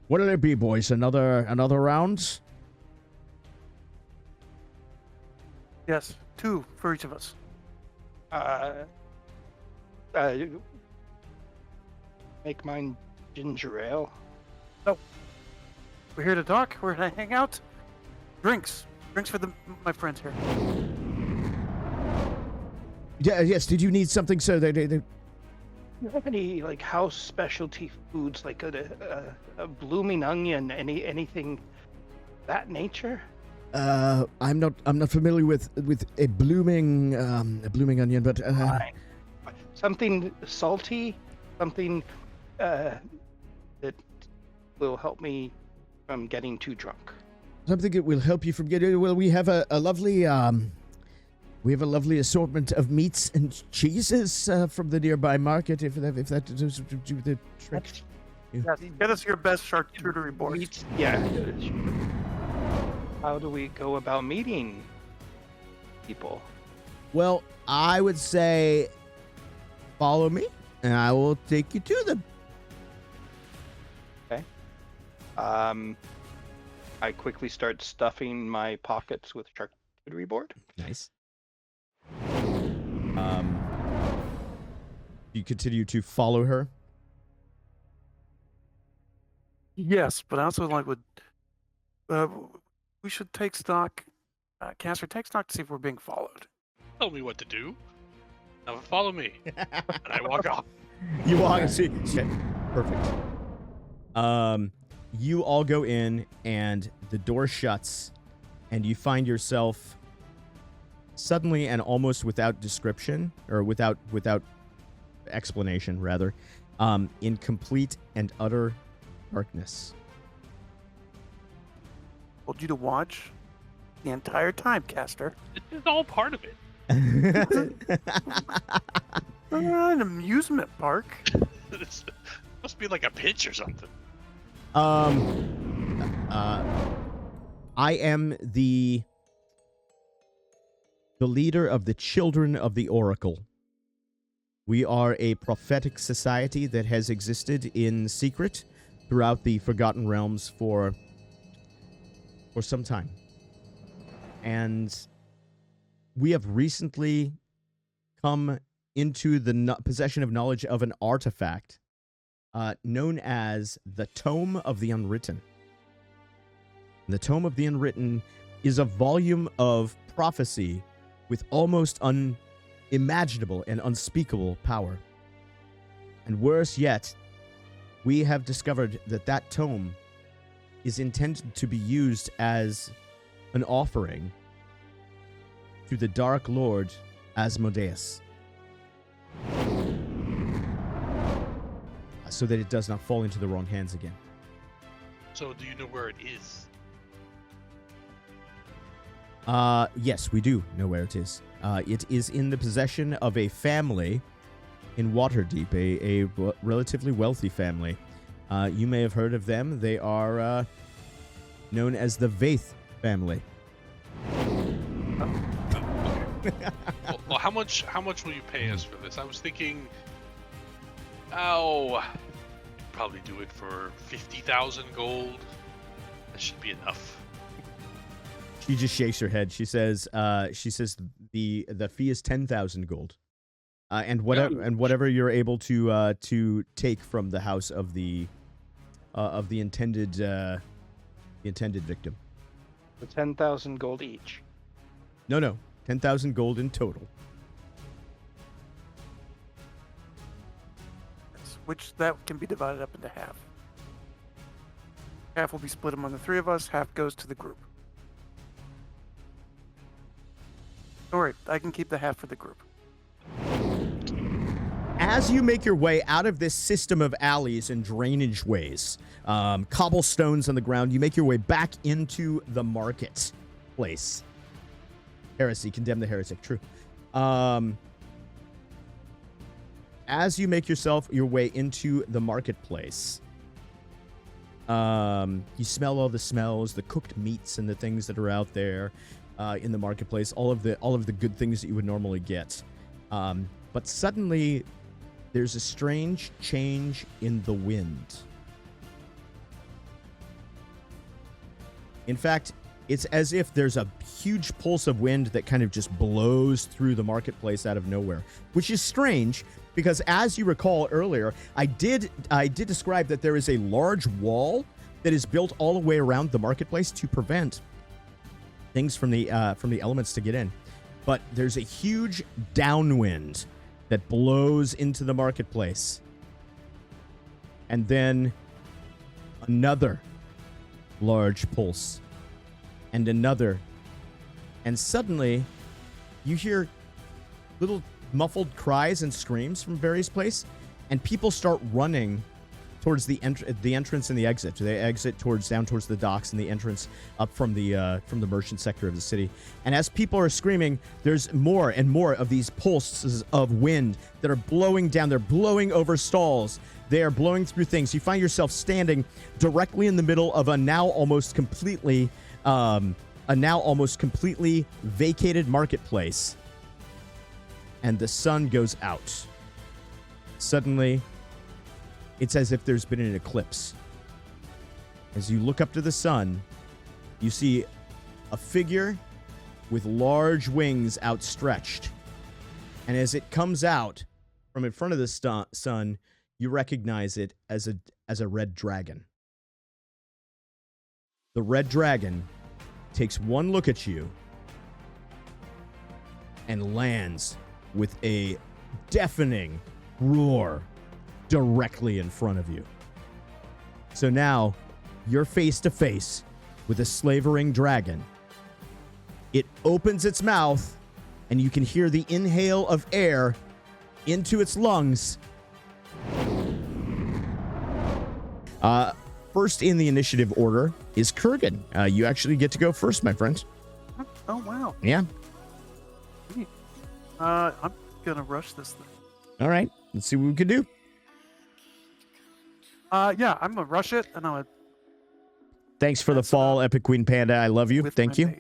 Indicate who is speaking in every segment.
Speaker 1: What'll it be, boys? Another round?
Speaker 2: Yes, 2 for each of us.
Speaker 3: Make mine ginger ale.
Speaker 2: We're here to talk. We're here to hang out. Drinks for my friends here.
Speaker 1: Yeah, yes. Did you need something, sir?
Speaker 3: Do you have any like house specialty foods, like a blooming onion, anything that nature?
Speaker 1: I'm not familiar with a blooming onion, but
Speaker 3: Something salty, something that will help me from getting too drunk.
Speaker 1: something that will help you from getting. Well, we have a lovely assortment of meats and cheeses from the nearby market. If that does do the trick.
Speaker 2: Yes, get us your best charcuterie board.
Speaker 3: Yeah. How do we go about meeting people?
Speaker 1: Well, I would say follow me, and I will take you to them.
Speaker 3: Okay. I quickly start stuffing my pockets with charcuterie board.
Speaker 1: Nice. You continue to follow her.
Speaker 2: Yes, but I also we should take stock. Caster, take stock to see if we're being followed.
Speaker 4: Tell me what to do. Now follow me. And I walk off.
Speaker 1: You walk and see. Perfect. You all go in, and the door shuts, and you find yourself suddenly and almost without description, or without explanation, rather, in complete and utter darkness.
Speaker 2: Told you to watch the entire time, Caster.
Speaker 4: This is all part of it.
Speaker 2: An amusement park.
Speaker 4: This must be like a pitch or something.
Speaker 1: I am the leader of the Children of the Oracle. We are a prophetic society that has existed in secret throughout the Forgotten Realms for some time. And we have recently come into the possession of knowledge of an artifact known as the Tome of the Unwritten. The Tome of the Unwritten is a volume of prophecy with almost unimaginable and unspeakable power. And worse yet, we have discovered that tome is intended to be used as an offering to the Dark Lord Asmodeus, so that it does not fall into the wrong hands again.
Speaker 4: So do you know where it is?
Speaker 1: Yes, we do know where it is. It is in the possession of a family in Waterdeep, a relatively wealthy family. You may have heard of them. They are known as the Vaith family.
Speaker 4: Well, how much will you pay us for this? I was thinking, you'd probably do it for 50,000 gold. That should be enough.
Speaker 1: She just shakes her head. She says the fee is 10,000 gold, and whatever you're able to take from the house of the intended victim.
Speaker 3: The 10,000 gold each.
Speaker 1: No, 10,000 gold in total.
Speaker 2: Which that can be divided up into half. Half will be split among the 3 of us. Half goes to the group. Don't worry, I can keep the half for the group.
Speaker 1: As you make your way out of this system of alleys and drainage ways, cobblestones on the ground, you make your way back into the marketplace. Heresy, condemn the heretic, true. As you make your way into the marketplace, you smell all the smells, the cooked meats and the things that are out there in the marketplace, all of the good things that you would normally get. But suddenly, there's a strange change in the wind. In fact, it's as if there's a huge pulse of wind that kind of just blows through the marketplace out of nowhere, which is strange because, as you recall earlier, I did describe that there is a large wall that is built all the way around the marketplace to prevent things from the elements to get in. But there's a huge downwind that blows into the marketplace. And then another large pulse. And another. And suddenly, you hear little muffled cries and screams from various places. And people start running towards the entrance and the exit. They exit down towards the docks and the entrance up from the merchant sector of the city. And as people are screaming, there's more and more of these pulses of wind that are blowing down. They're blowing over stalls. They are blowing through things. You find yourself standing directly in the middle of a now almost completely vacated marketplace. And the sun goes out. Suddenly, it's as if there's been an eclipse. As you look up to the sun, you see a figure with large wings outstretched. And as it comes out from in front of the sun, you recognize it as a red dragon. The red dragon takes one look at you and lands with a deafening roar directly in front of you. So now you're face to face with a slavering dragon. It opens its mouth and you can hear the inhale of air into its lungs. First in the initiative order is Kurgan. You actually get to go first, my friend.
Speaker 2: Oh, wow.
Speaker 1: Yeah.
Speaker 2: I'm gonna rush this thing.
Speaker 1: All right. Let's see what we can do.
Speaker 2: Yeah, I'm gonna rush it, and I'm gonna.
Speaker 1: Thanks for the fall, Epic Queen Panda. I love you. Thank you.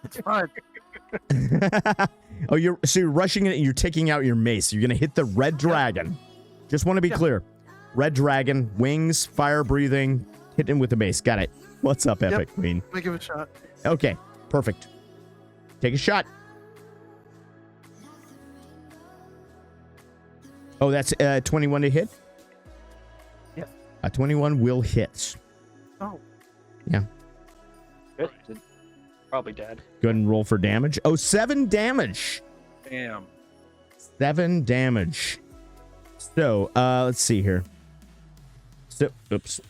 Speaker 2: It's fine.
Speaker 1: Oh, you're rushing it and you're taking out your mace. You're gonna hit the red dragon. Just want to be clear. Red dragon, wings, fire breathing, hit him with the mace. Got it. What's up, Epic Queen?
Speaker 2: Let me give it a shot.
Speaker 1: Okay, perfect. Take a shot. Oh, that's 21 to hit?
Speaker 2: Yeah.
Speaker 1: 21 will hit.
Speaker 2: Oh.
Speaker 1: Yeah.
Speaker 3: Good. Probably dead.
Speaker 1: Go ahead and roll for damage. Oh, 7 damage.
Speaker 3: Damn.
Speaker 1: 7 damage. So, let's see here. So, oops.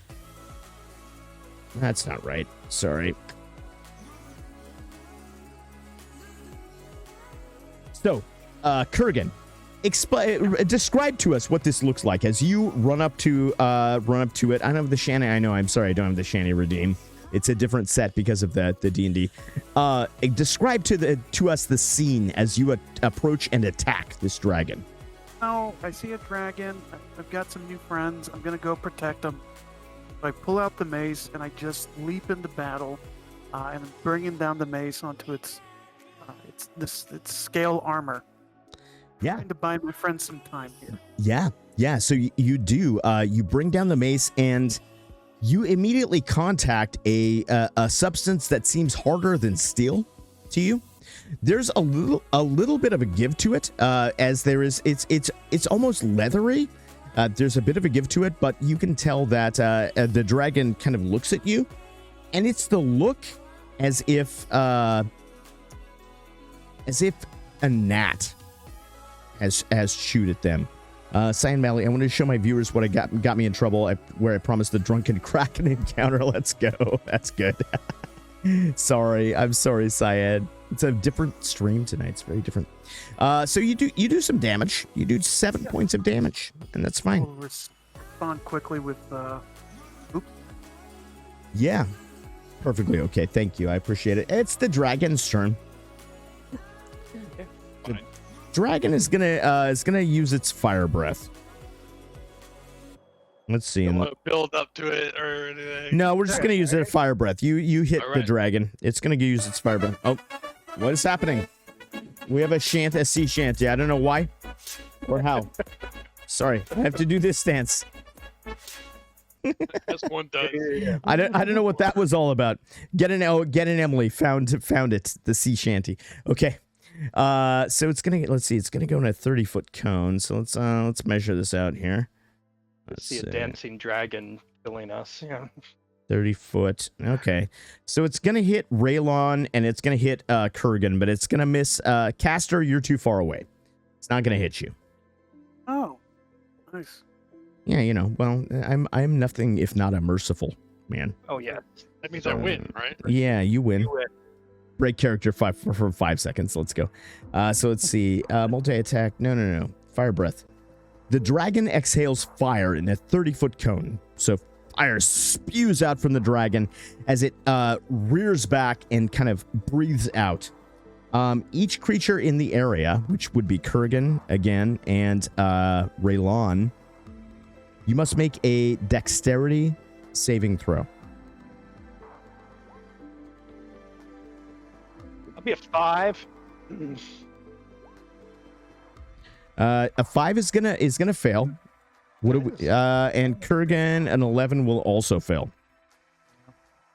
Speaker 1: That's not right. Sorry. So, Kurgan, describe to us what this looks like as you run up to it. I don't have the Shanny. I know. I'm sorry. I don't have the Shanny Redeem. It's a different set because of the D&D. Describe to us the scene as you approach and attack this dragon.
Speaker 2: Oh, I see a dragon. I've got some new friends. I'm gonna go protect them. I pull out the mace and I just leap into battle, and I'm bringing down the mace onto its scale armor.
Speaker 1: Yeah.
Speaker 2: Trying to buy my friend some time here.
Speaker 1: Yeah. So you do. You bring down the mace and you immediately contact a substance that seems harder than steel to you. There's a little bit of a give to it, as there is. It's almost leathery. There's a bit of a give to it, but you can tell that the dragon kind of looks at you, and it's the look as if a gnat has chewed at them. Cyan Valley, I wanted to show my viewers what I got me in trouble, where I promised the drunken Kraken encounter. Let's go. That's good. Sorry. I'm sorry, Cyan. It's a different stream tonight. It's very different. So you do some damage. You do 7 points of damage, and that's fine.
Speaker 2: I'll respond quickly with oops.
Speaker 1: Yeah. Perfectly okay. Thank you. I appreciate it. It's the dragon's turn. The dragon is gonna use its fire breath. Let's see.
Speaker 4: Don't want to build up to it or anything.
Speaker 1: No, we're just gonna use it fire breath. You hit the dragon. It's gonna use its fire breath. Oh, what is happening? We have a sea shanty. I don't know why or how. Sorry, I have to do this stance.
Speaker 4: As one does.
Speaker 1: I don't know what that was all about. Get an Emily found it, the sea shanty. Okay. So it's gonna let's see, it's gonna go in a 30-foot cone. So let's measure this out here. Let's
Speaker 3: See a
Speaker 1: see.
Speaker 3: dancing dragon killing us. Yeah.
Speaker 1: 30 foot. Okay. So it's gonna hit Raylon and it's gonna hit Kurgan, but it's gonna miss Caster, you're too far away. It's not gonna hit you.
Speaker 2: Oh, nice.
Speaker 1: Yeah, you know, well, I'm nothing if not a merciful man.
Speaker 3: Oh yeah.
Speaker 4: That means I win, right?
Speaker 1: Yeah, you win.
Speaker 3: You win.
Speaker 1: Break character for 5 seconds. Let's go. So let's see. Multi-attack. No. Fire breath. The dragon exhales fire in a 30-foot cone. So fire spews out from the dragon as it rears back and kind of breathes out. Each creature in the area, which would be Kurgan again and Raylon, you must make a dexterity saving throw.
Speaker 3: I'll be a 5.
Speaker 1: A 5 is gonna fail. What do we, and Kurgan, an 11 will also fail.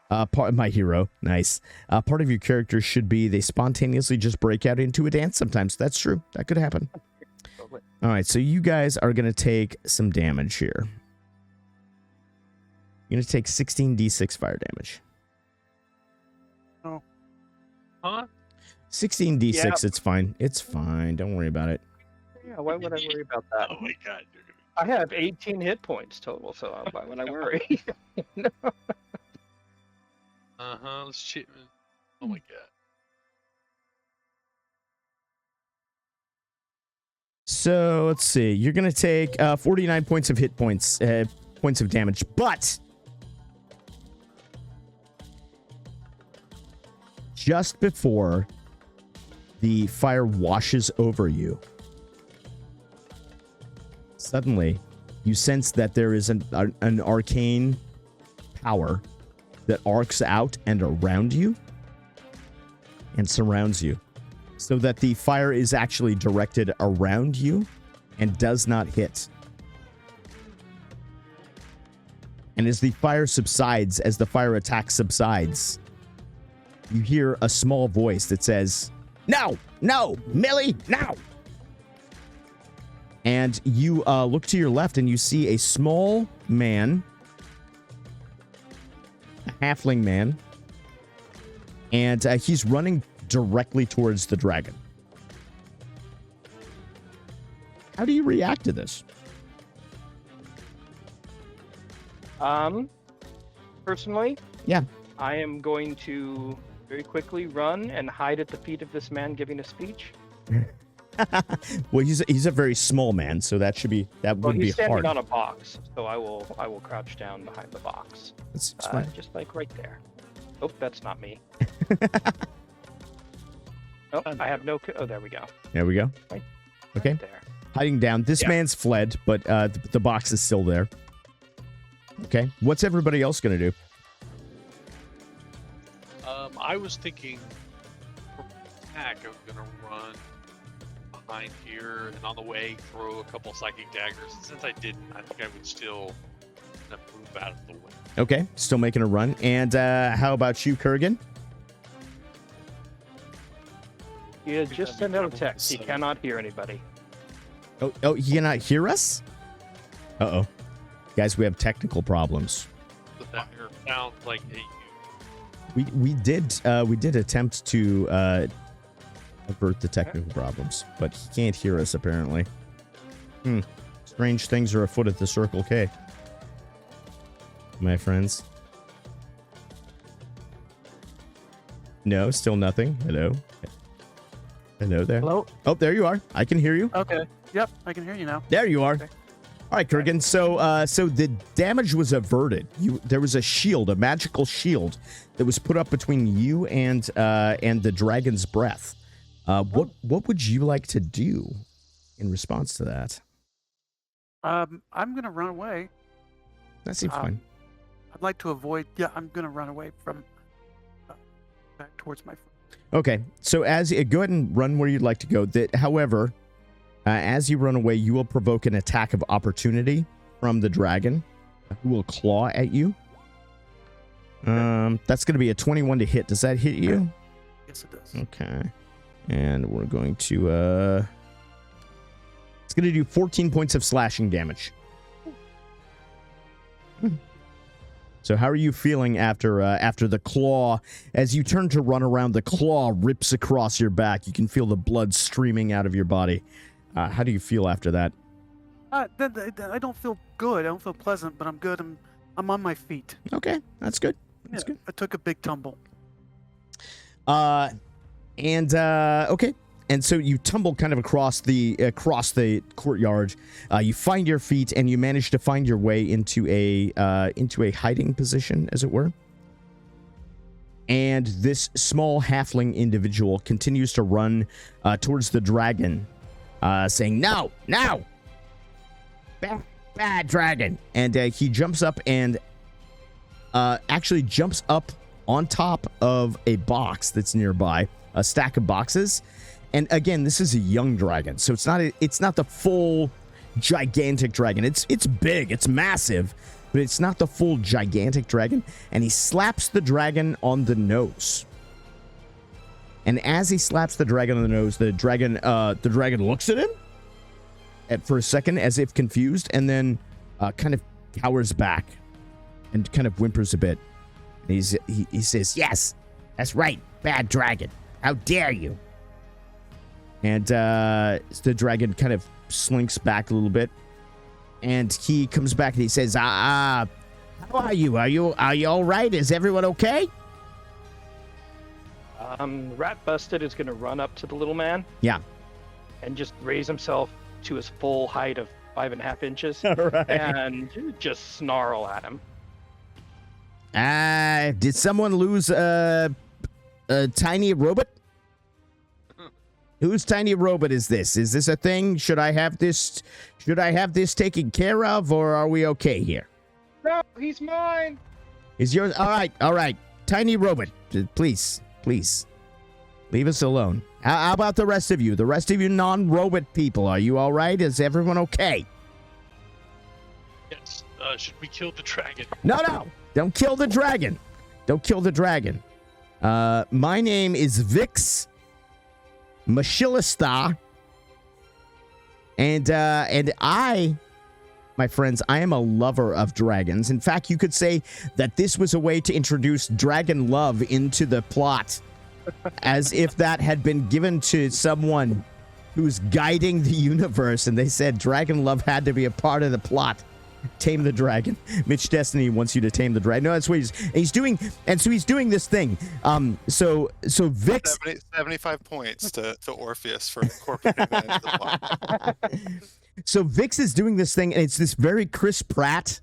Speaker 1: Part of my hero, nice. Part of your character should be they spontaneously just break out into a dance sometimes. That's true. That could happen. All right, so you guys are gonna take some damage here. You're gonna take 16d6 fire damage.
Speaker 2: Oh.
Speaker 4: Huh?
Speaker 1: 16d6,
Speaker 3: Yep.
Speaker 1: it's fine. It's fine. Don't worry about it.
Speaker 3: Yeah, why would I worry about that?
Speaker 4: Oh my god. You're gonna...
Speaker 3: I have 18 hit points total, so why would I worry?
Speaker 4: Let's cheat. Oh my god.
Speaker 1: So let's see. You're gonna take 49 points of hit points, points of damage, but just before the fire washes over you, suddenly you sense that there is an arcane power that arcs out and around you and surrounds you, so that the fire is actually directed around you and does not hit. And as the fire subsides, as the fire attack subsides, you hear a small voice that says, "No, Millie, no!" And you look to your left and you see a small man, a halfling man, and he's running directly towards the dragon. How do you react to this?
Speaker 3: Personally,
Speaker 1: Yeah.
Speaker 3: I am going to very quickly run and hide at the feet of this man giving a speech.
Speaker 1: Well, he's a very small man, so that
Speaker 3: Well,
Speaker 1: would be
Speaker 3: he's standing
Speaker 1: hard.
Speaker 3: on a box, so I will crouch down behind the box,
Speaker 1: It's fine.
Speaker 3: just like right there. Oh, that's not me. Oh, I have no. Oh, there we go.
Speaker 1: There we go.
Speaker 3: Right
Speaker 1: Okay.
Speaker 3: there.
Speaker 1: Hiding down. This
Speaker 3: Yeah.
Speaker 1: man's fled, but the box is still there. Okay. What's everybody else gonna do?
Speaker 4: I was thinking for attack, I was gonna run behind here and on the way throw a couple psychic daggers. And since I didn't, I think I would still kind of move out of the way.
Speaker 1: Okay. Still making a run. And how about you, Kurgan?
Speaker 3: You just send out a text. He cannot hear anybody.
Speaker 1: Oh, you cannot hear us? Uh-oh. Guys, we have technical problems.
Speaker 4: The fire sounds like a
Speaker 1: We did attempt to avert the technical problems, but he can't hear us apparently. Strange things are afoot at the Circle K, my friends. No, still nothing. Hello there.
Speaker 2: Hello?
Speaker 1: Oh, there you are. I can hear you.
Speaker 2: Okay. Yep, I can hear you now.
Speaker 1: There you are.
Speaker 2: Okay.
Speaker 1: All right, Kurgan. So the damage was averted. There was a shield, a magical shield, that was put up between you and the dragon's breath. What would you like to do in response to that?
Speaker 2: I'm gonna run away.
Speaker 1: That seems fine.
Speaker 2: I'd like to avoid. Yeah, I'm gonna run away from back towards my.
Speaker 1: Okay, so go ahead and run where you'd like to go. However, as you run away, you will provoke an attack of opportunity from the dragon. who will claw at you. That's going to be a 21 to hit. Does that hit you?
Speaker 2: Yes, it does.
Speaker 1: Okay. And we're going to, it's going to do 14 points of slashing damage. So how are you feeling after the claw? As you turn to run around, the claw rips across your back. You can feel the blood streaming out of your body. How do you feel after that?
Speaker 2: I don't feel good. I don't feel pleasant, but I'm good. I'm on my feet.
Speaker 1: Okay, that's good. That's good.
Speaker 2: I took a big tumble.
Speaker 1: Okay. And so you tumble kind of across the courtyard. You find your feet, and you manage to find your way into a hiding position, as it were. And this small halfling individual continues to run towards the dragon, saying, "No, no, bad dragon!" And he jumps up and actually jumps up on top of a box that's nearby, a stack of boxes. And again, this is a young dragon, so it's not the full gigantic dragon. It's big, it's massive, but it's not the full gigantic dragon. And he slaps the dragon on the nose. And as he slaps the dragon on the nose, the dragon looks at him for a second as if confused, and then kind of cowers back and kind of whimpers a bit. And he says, "Yes, that's right, bad dragon. How dare you?" And the dragon kind of slinks back a little bit, and he comes back and he says, how are you? Are you all right? Is everyone okay?"
Speaker 3: Rat Busted is going to run up to the little man.
Speaker 1: Yeah.
Speaker 3: And just raise himself to his full height of 5.5 inches.
Speaker 1: All right.
Speaker 3: And just snarl at him.
Speaker 1: Did someone lose a tiny robot? Whose tiny robot is this? Is this a thing? Should I have this taken care of, or are we okay here?
Speaker 3: No, he's mine.
Speaker 1: Is yours? All right. Tiny robot, please. Leave us alone. How about the rest of you? The rest of you non-robot people, are you all right? Is everyone okay?
Speaker 4: Yes. Should we kill the dragon?
Speaker 1: No. Don't kill the dragon. My name is Vix Machilista, and I, my friends, I am a lover of dragons. In fact, you could say that this was a way to introduce dragon love into the plot, as if that had been given to someone who's guiding the universe, and they said dragon love had to be a part of the plot. Tame the dragon. Mitch Destiny wants you to tame the dragon. No, that's what he's doing. And so he's doing this thing. So Vix
Speaker 5: 75 points to Orpheus for incorporating that into the plot.
Speaker 1: So Vix is doing this thing, and it's this very Chris Pratt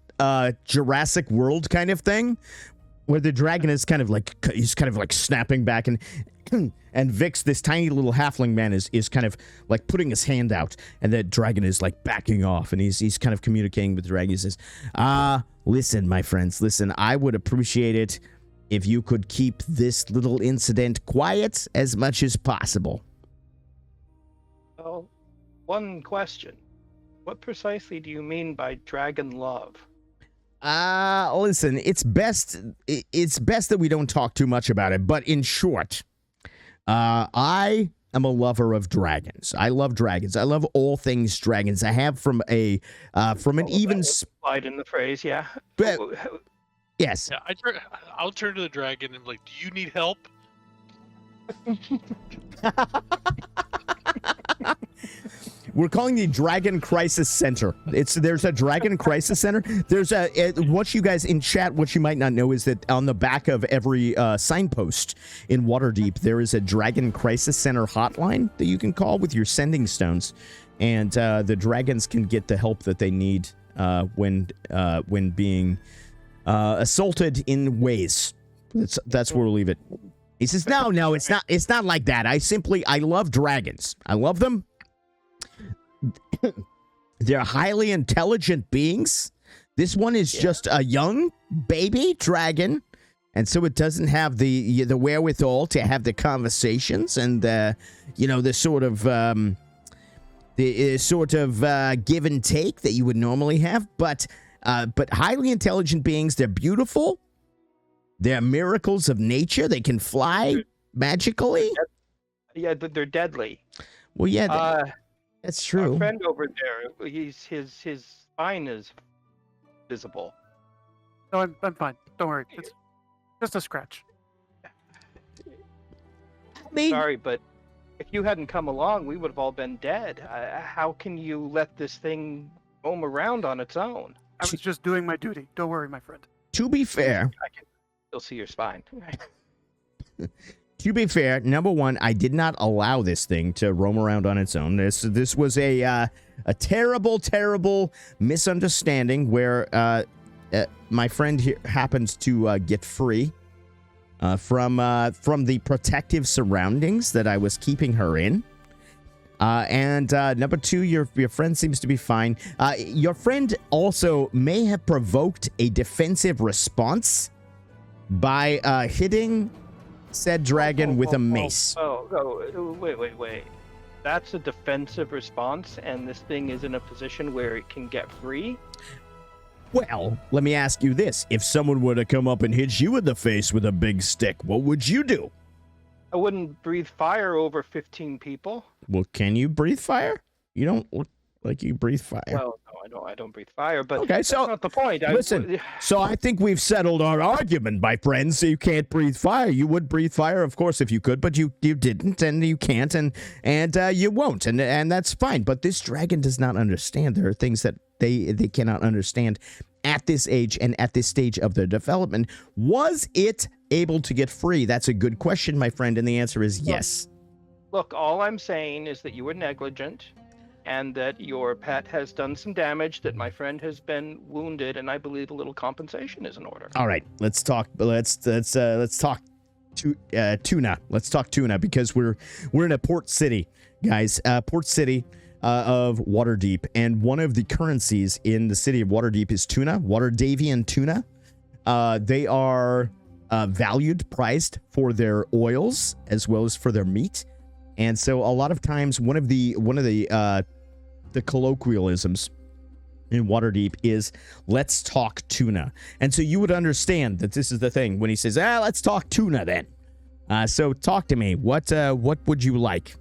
Speaker 1: Jurassic World kind of thing, where the dragon is kind of like snapping back, and Vix, this tiny little halfling man, is kind of like putting his hand out, and the dragon is like backing off, and he's kind of communicating with the dragon. He says, listen, my friends, listen, I would appreciate it if you could keep this little incident quiet as much as possible.
Speaker 3: Well, one question. What precisely do you mean by dragon love?
Speaker 1: Listen, it's best that we don't talk too much about it, but in short, I am a lover of dragons. I love dragons. I love all things dragons. I have from an even
Speaker 3: slide in the phrase, yeah.
Speaker 1: Yes.
Speaker 4: Yeah, I'll turn to the dragon and be like, "Do you need help?"
Speaker 1: We're calling the Dragon Crisis Center. There's a Dragon Crisis Center. There's what you guys in chat, what you might not know is that on the back of every signpost in Waterdeep, there is a Dragon Crisis Center hotline that you can call with your sending stones, and the dragons can get the help that they need when being assaulted in ways. That's where we'll leave it. He says, no, it's not like that. I love dragons. I love them. They're highly intelligent beings. This one is just a young baby dragon, and so it doesn't have the wherewithal to have the conversations and the sort of give and take that you would normally have. But but highly intelligent beings. They're beautiful. They're miracles of nature. They can fly magically.
Speaker 3: Yeah, but they're deadly.
Speaker 1: Well, yeah, that's true.
Speaker 3: Our friend over there, his spine is visible.
Speaker 2: No, I'm fine. Don't worry. It's just a scratch.
Speaker 3: Sorry, but if you hadn't come along, we would have all been dead. How can you let this thing roam around on its own?
Speaker 2: I was just doing my duty. Don't worry, my friend.
Speaker 1: To be fair,
Speaker 3: I can still see your spine.
Speaker 1: to be fair, number one, I did not allow this thing to roam around on its own. This was a terrible, terrible misunderstanding where my friend here happens to get free from the protective surroundings that I was keeping her in. And number two, your friend seems to be fine. Your friend also may have provoked a defensive response by hitting said dragon with a mace.
Speaker 3: Wait. That's a defensive response, and this thing is in a position where it can get free?
Speaker 1: Well, let me ask you this. If someone were to come up and hit you in the face with a big stick, what would you do?
Speaker 3: I wouldn't breathe fire over 15 people.
Speaker 1: Well, can you breathe fire? You don't look like you breathe fire.
Speaker 3: Well, no, I don't breathe fire, but
Speaker 1: okay, so
Speaker 3: that's not the point.
Speaker 1: Listen, so I think we've settled our argument, my friend. So you can't breathe fire. You would breathe fire, of course, if you could, but you didn't, and you can't, and you won't, and that's fine. But this dragon does not understand. There are things that they cannot understand at this age and at this stage of their development. Was it able to get free? That's a good question, my friend, and the answer is yes.
Speaker 3: Look, all I'm saying is that you were negligent, and that your pet has done some damage, that my friend has been wounded, and I believe a little compensation is in order.
Speaker 1: All right, let's talk. Let's talk tuna. Let's talk tuna because we're in a port city, guys. Port city of Waterdeep, and one of the currencies in the city of Waterdeep is tuna, Waterdavian tuna. They are valued, prized for their oils as well as for their meat. And so a lot of times one of the colloquialisms in Waterdeep is let's talk tuna. And so you would understand that this is the thing when he says, let's talk tuna then. So talk to me. What would you like?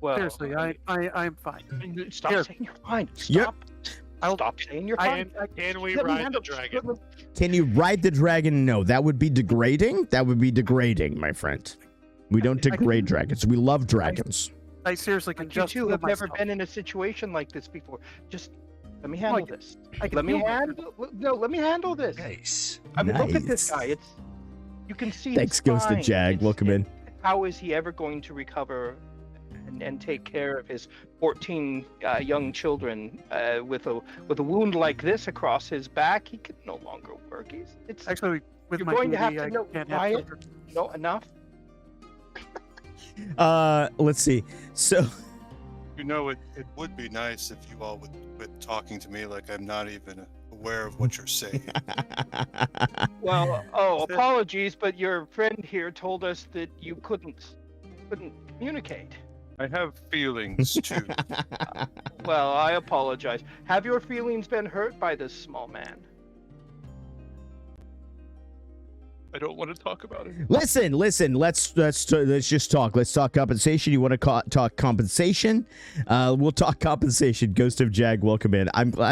Speaker 3: Well,
Speaker 2: Seriously, I'm fine.
Speaker 3: Stop
Speaker 2: Here.
Speaker 3: saying you're fine.
Speaker 1: Yep.
Speaker 3: Stop saying you're fine.
Speaker 4: Can we
Speaker 3: Let me
Speaker 4: ride the
Speaker 3: handle-
Speaker 4: dragon?
Speaker 1: Can you ride the dragon? No, that would be degrading. That would be degrading, my friend. We don't degrade dragons. We love dragons.
Speaker 2: I seriously can
Speaker 3: You
Speaker 2: just
Speaker 3: two
Speaker 2: heal
Speaker 3: have never
Speaker 2: myself.
Speaker 3: been in a situation like this before. Just let me handle
Speaker 2: Like,
Speaker 3: this.
Speaker 2: I can
Speaker 3: Let me
Speaker 2: heal myself.
Speaker 3: let me handle this.
Speaker 6: Nice.
Speaker 3: I mean, look at this
Speaker 1: Nice.
Speaker 3: guy. You can see.
Speaker 1: Thanks
Speaker 3: his
Speaker 1: goes to
Speaker 3: spine.
Speaker 1: Jag. Welcome in.
Speaker 3: How is he ever going to recover and take care of his 14 young children with a wound like this across his back? He can no longer work. It's
Speaker 2: Actually, with
Speaker 3: You're
Speaker 2: my
Speaker 3: going to
Speaker 2: duty,
Speaker 3: have to
Speaker 2: I
Speaker 3: know
Speaker 2: can't
Speaker 3: why
Speaker 2: have
Speaker 3: it-
Speaker 2: children.
Speaker 3: enough.
Speaker 1: Let's see. So
Speaker 5: You know, it would be nice if you all would quit talking to me like I'm not even aware of what you're saying.
Speaker 3: Well, apologies, but your friend here told us that you couldn't communicate.
Speaker 5: I have feelings too.
Speaker 3: Well, I apologize. Have your feelings been hurt by this small man?
Speaker 5: I don't want to talk about it.
Speaker 1: listen. Let's just talk. Let's talk compensation. You want to talk compensation? We'll talk compensation. Ghost of Jag, welcome in.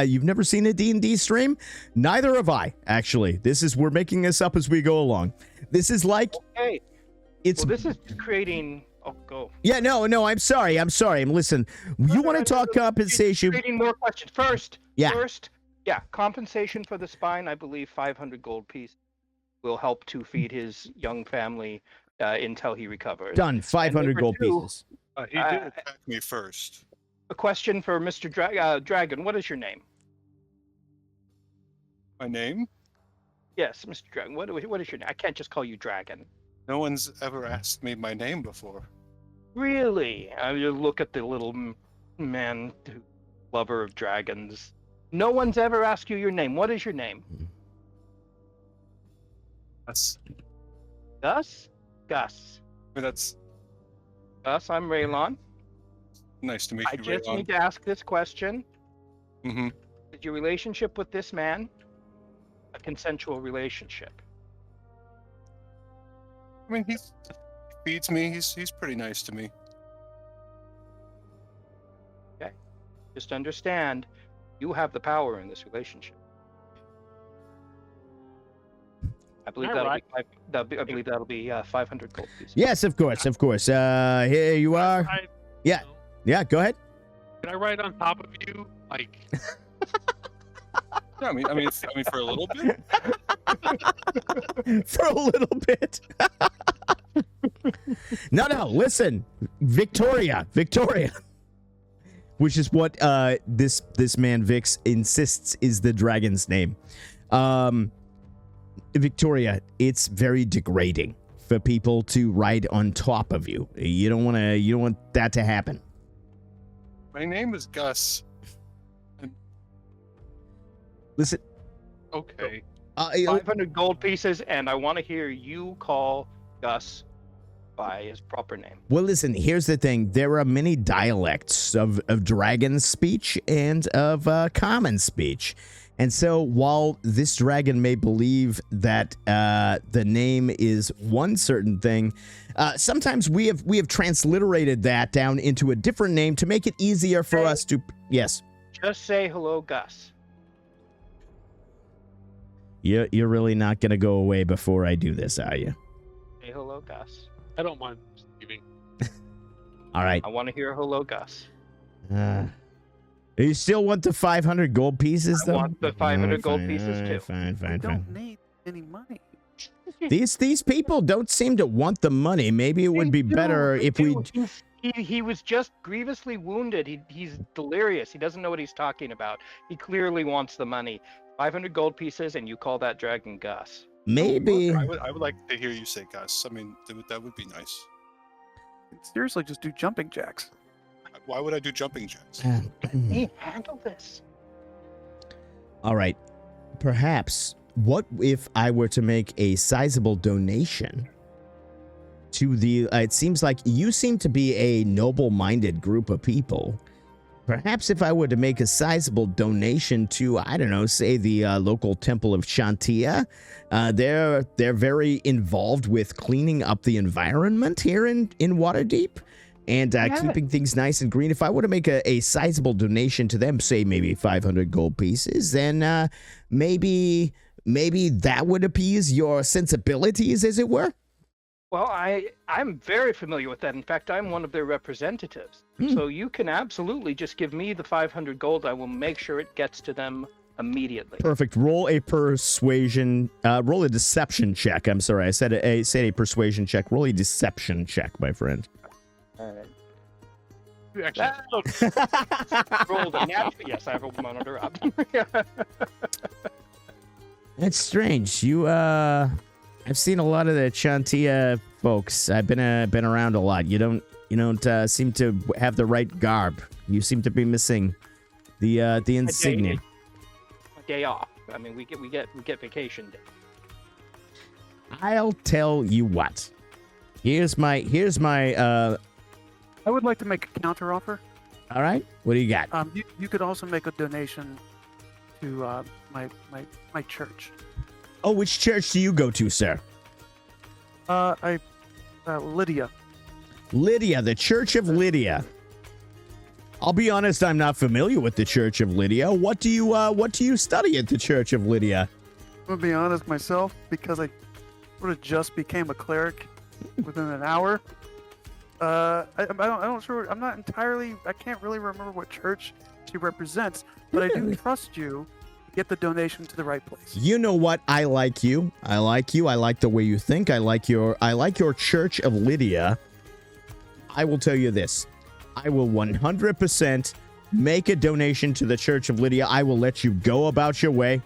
Speaker 1: You've never seen a D&D stream? Neither have I. Actually, we're making this up as we go along. This is like
Speaker 3: Okay.
Speaker 1: it's.
Speaker 3: Well, this is creating. Oh, go.
Speaker 1: Yeah, no. I'm sorry. Listen, you want to talk compensation?
Speaker 3: Creating more questions. First,
Speaker 1: Yeah.
Speaker 3: compensation for the spine. I believe 500 gold piece will help to feed his young family until he recovers.
Speaker 1: Done. 500
Speaker 3: number
Speaker 1: gold
Speaker 3: two,
Speaker 1: pieces.
Speaker 5: He did attack me first.
Speaker 3: A question for Mr. Dragon. What is your name?
Speaker 5: My name?
Speaker 3: Yes, Mr. Dragon. What is your name? I can't just call you Dragon.
Speaker 5: No one's ever asked me my name before.
Speaker 3: Really? You look at the little man, lover of dragons. No one's ever asked you your name. What is your name?
Speaker 5: That's
Speaker 3: Gus? Gus.
Speaker 5: that's
Speaker 3: Gus, I'm Raylon.
Speaker 5: nice to meet
Speaker 3: I
Speaker 5: you,
Speaker 3: just
Speaker 5: Raylon.
Speaker 3: need to ask this question.
Speaker 5: Mm-hmm.
Speaker 3: Is your relationship with this man a consensual relationship?
Speaker 5: I mean, he feeds me. He's pretty nice to me.
Speaker 3: Just understand, you have the power in this relationship. I believe I believe that'll be 500 gold pieces.
Speaker 1: Yes, of course, of course. Here you are. Yeah. Yeah, go ahead.
Speaker 4: Can I ride on top of you? Like,
Speaker 5: Yeah, I mean, for a little bit.
Speaker 1: For a little bit. No, listen. Victoria. Which is what this man Vix insists is the dragon's name. Victoria, it's very degrading for people to ride on top of you. You don't want that to happen.
Speaker 5: My name is Gus.
Speaker 1: Listen.
Speaker 4: okay.
Speaker 3: 500 gold pieces, and I want to hear you call Gus by his proper name.
Speaker 1: Well, listen, here's the thing. There are many dialects of dragon speech and of common speech. And so while this dragon may believe that the name is one certain thing, sometimes we have transliterated that down into a different name to make it easier for us to... Yes.
Speaker 3: Just say hello, Gus.
Speaker 1: You're really not going to go away before I do this, are you?
Speaker 3: Say hello, Gus.
Speaker 4: I don't mind leaving.
Speaker 1: All right.
Speaker 3: I want to hear hello, Gus.
Speaker 1: You still want the 500 gold pieces, though?
Speaker 3: I want the 500 gold pieces, too.
Speaker 2: I
Speaker 1: Fine.
Speaker 2: don't need any money.
Speaker 1: These people don't seem to want the money. Maybe it would be better if we...
Speaker 3: He was just grievously wounded. He's delirious. He doesn't know what he's talking about. He clearly wants the money. 500 gold pieces, and you call that dragon Gus.
Speaker 1: Maybe...
Speaker 5: I would like to hear you say Gus. I mean, that would be nice.
Speaker 2: Seriously, just do jumping jacks.
Speaker 5: Why would I do jumping jacks?
Speaker 3: He handle this.
Speaker 1: All right. Perhaps, what if I were to make a sizable donation to the... it seems like you seem to be a noble-minded group of people. Perhaps if I were to make a sizable donation to, I don't know, say the local Temple of Shantia, they're very involved with cleaning up the environment here in Waterdeep and keeping things nice and green. If I were to make a sizable donation to them, say maybe 500 gold pieces, then maybe that would appease your sensibilities, as it were.
Speaker 3: Well, I'm very familiar with that. In fact, I'm one of their representatives. So you can absolutely just give me the 500 gold. I will make sure it gets to them immediately.
Speaker 1: Perfect. Roll a deception check. I'm sorry, I said a persuasion check. Roll a deception check, my friend.
Speaker 3: All right.
Speaker 4: You actually,
Speaker 3: Rolled a natural. Yes, I have a monitor up.
Speaker 1: That's strange. I've seen a lot of the Chantia folks. I've been around a lot. You don't seem to have the right garb. You seem to be missing the insignia.
Speaker 3: A day off. I mean, we get vacation day.
Speaker 1: I'll tell you what. Here's my
Speaker 2: I would like to make a counter offer.
Speaker 1: all right. What do you got?
Speaker 2: You could also make a donation to my church.
Speaker 1: Oh, which church do you go to, sir?
Speaker 2: Lydia.
Speaker 1: Lydia, the Church of Lydia. I'll be honest, I'm not familiar with the Church of Lydia. What do you study at the Church of Lydia?
Speaker 2: I'm gonna be honest myself, because I sort of just became a cleric within an hour. I'm not entirely. I can't really remember what church she represents, but I do trust you to get the donation to the right place.
Speaker 1: You know what? I like you. I like the way you think. I like your Church of Lydia. I will tell you this. I will 100% make a donation to the Church of Lydia. I will let you go about your way.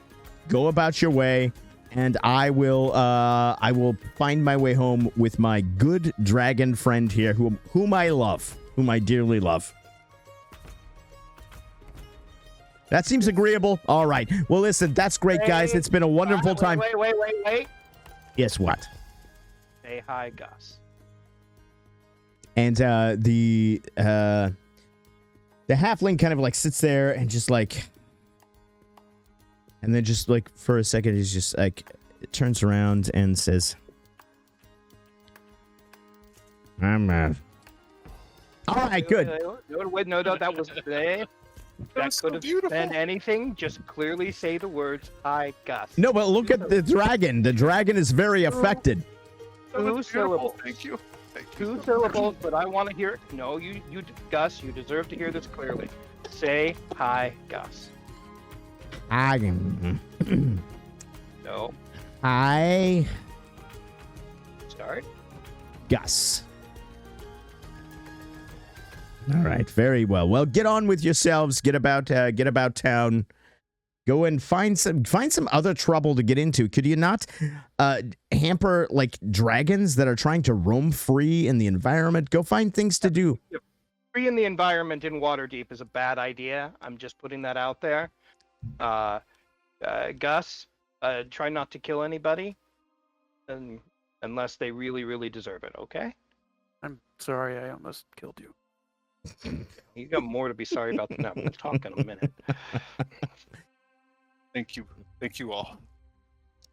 Speaker 1: And I will find my way home with my good dragon friend here, whom I love, whom I dearly love. That seems agreeable. All right. Well, listen, that's great, guys. It's been a wonderful time.
Speaker 3: Wait.
Speaker 1: Yes, what?
Speaker 3: Say hi, Gus.
Speaker 1: And the halfling kind of like sits there and just like And then just like for a second, he's just like turns around and says, "I'm all right, good."
Speaker 3: No, that was there. That
Speaker 5: so
Speaker 3: could have
Speaker 5: beautiful.
Speaker 3: been anything. Just clearly say the words, "Hi, Gus."
Speaker 1: No, but look at the dragon. The dragon is very affected.
Speaker 5: That was
Speaker 3: Two
Speaker 5: beautiful.
Speaker 3: syllables.
Speaker 5: Thank you. Thank you.
Speaker 3: Two syllables, but I want to hear. No, you, Gus, you deserve to hear this clearly. Say, "Hi, Gus." No.
Speaker 1: Hi,
Speaker 3: Start.
Speaker 1: Gus. All right, very well. Well, get on with yourselves. Get about town. Go and find some other trouble to get into. Could you not hamper like dragons that are trying to roam free in the environment? Go find things to do.
Speaker 3: Free in the environment in Waterdeep is a bad idea. I'm just putting that out there. Gus, try not to kill anybody, unless they really, really deserve it. Okay?
Speaker 2: I'm sorry, I almost killed you.
Speaker 3: You got more to be sorry about than that. We'll talk in a minute.
Speaker 5: Thank you. Thank you all.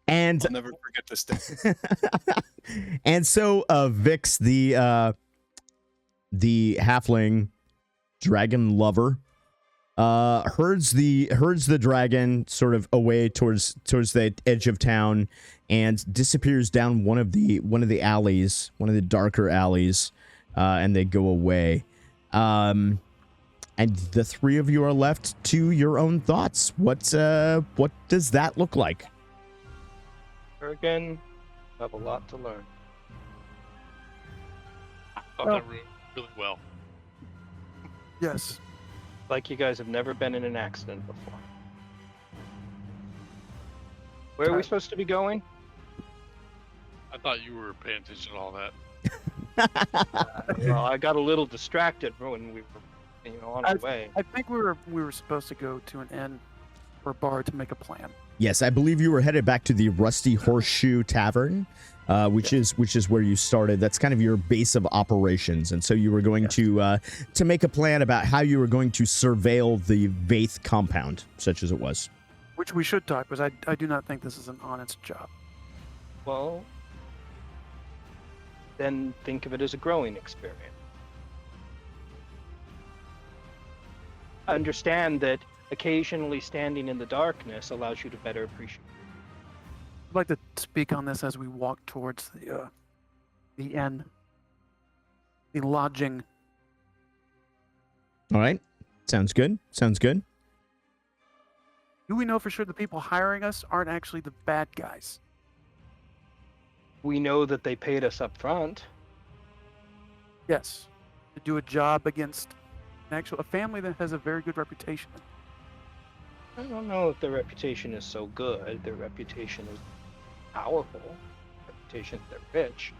Speaker 1: And
Speaker 5: I'll never forget this day.
Speaker 1: and so Vix, the halfling dragon lover, herds the dragon sort of away towards the edge of town and disappears down one of the alleys, one of the darker alleys, and they go away. And the three of you are left to your own thoughts. What does that look like?
Speaker 3: Again, have a lot to learn.
Speaker 4: I thought that really, really well.
Speaker 2: Yes.
Speaker 3: Like you guys have never been in an accident before. Where are we supposed to be going?
Speaker 4: I thought you were paying attention to all that.
Speaker 3: Well, I got a little distracted when we were, on our way.
Speaker 2: I think we were supposed to go to an inn or bar to make a plan.
Speaker 1: Yes, I believe you were headed back to the Rusty Horseshoe Tavern, which is where you started. That's kind of your base of operations, and so you were going to make a plan about how you were going to surveil the Vaith compound, such as it was.
Speaker 2: Which we should talk, because I do not think this is an honest job.
Speaker 3: Well, then think of it as a growing experience. Understand that occasionally standing in the darkness allows you to better appreciate.
Speaker 2: I'd like to speak on this as we walk towards the inn, the lodging.
Speaker 1: All right, sounds good. Sounds good.
Speaker 2: Do we know for sure the people hiring us aren't actually the bad guys?
Speaker 3: We know that they paid us up front.
Speaker 2: Yes. To do a job against a family that has a very good reputation.
Speaker 3: I don't know if their reputation is so good. Their reputation is powerful. Reputation they're rich.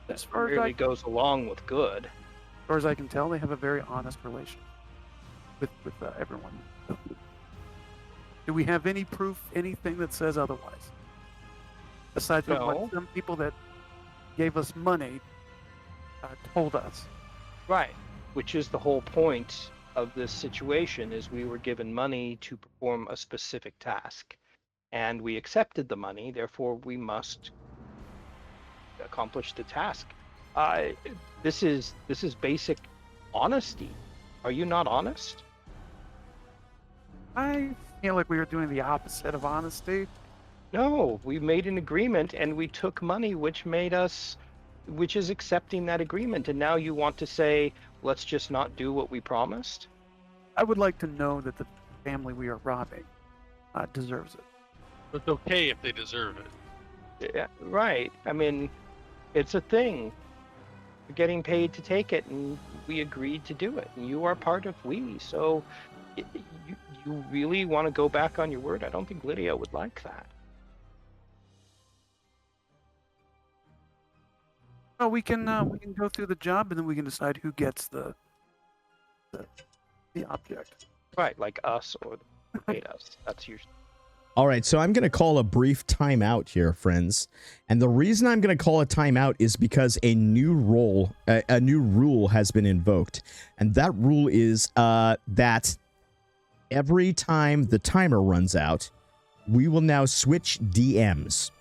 Speaker 2: As
Speaker 3: That
Speaker 2: far as
Speaker 3: really goes along with good.
Speaker 2: As far as I can tell, they have a very honest relation with everyone. Do we have any proof, anything that says otherwise? Aside from
Speaker 3: No.
Speaker 2: what some people that gave us money told us.
Speaker 3: Right. Which is the whole point of this situation, is we were given money to perform a specific task. And we accepted the money, therefore we must accomplish the task. This is basic honesty. Are you not honest?
Speaker 2: I feel like we were doing the opposite of honesty.
Speaker 3: No, we made an agreement and we took money, which is accepting that agreement. And now you want to say, let's just not do what we promised?
Speaker 2: I would like to know that the family we are robbing deserves it.
Speaker 4: It's okay if they deserve it.
Speaker 3: Yeah, right. I mean, it's a thing. We're getting paid to take it, and we agreed to do it. And you are part of we. So, you really want to go back on your word? I don't think Lydia would like that.
Speaker 2: Well, we can go through the job and then we can decide who gets the object.
Speaker 3: Right, like us or they paid us. That's usually.
Speaker 1: All right, so I'm going to call a brief timeout here, friends. And the reason I'm going to call a timeout is because a new rule has been invoked. And that rule is that every time the timer runs out, we will now switch DMs.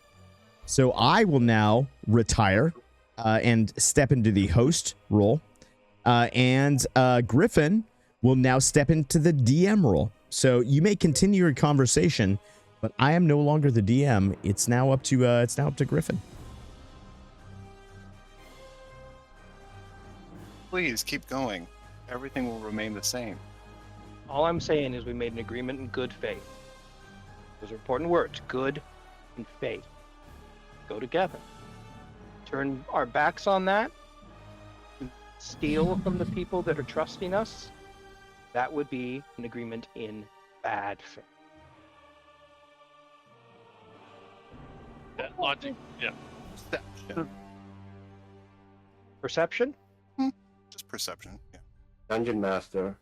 Speaker 1: So I will now retire and step into the host role. And Griffin will now step into the DM role. So you may continue your conversation, but I am no longer the DM. It's now up to Griffin.
Speaker 5: Please keep going. Everything will remain the same.
Speaker 3: All I'm saying is we made an agreement in good faith. Those are important words. Good and faith. Go together. Turn our backs on that. Steal from the people that are trusting us. That would be an agreement in bad faith.
Speaker 4: That logic, yeah.
Speaker 5: Perception.
Speaker 3: Perception?
Speaker 5: Just perception. Yeah.
Speaker 6: Dungeon Master.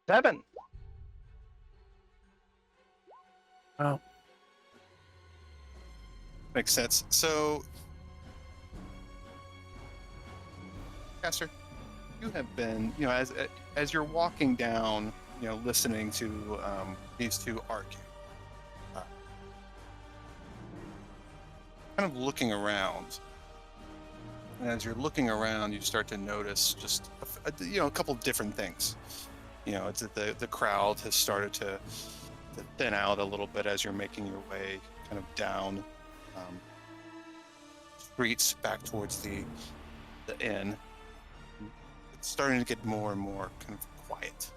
Speaker 3: 7.
Speaker 2: Oh,
Speaker 5: Makes sense. So, Caster, you have been, as you're walking down, listening to these two argue, kind of looking around. And as you're looking around, you start to notice just a couple of different things. It's that the crowd has started to thin out a little bit as you're making your way kind of down streets back towards the inn. It's starting to get more and more kind of quiet,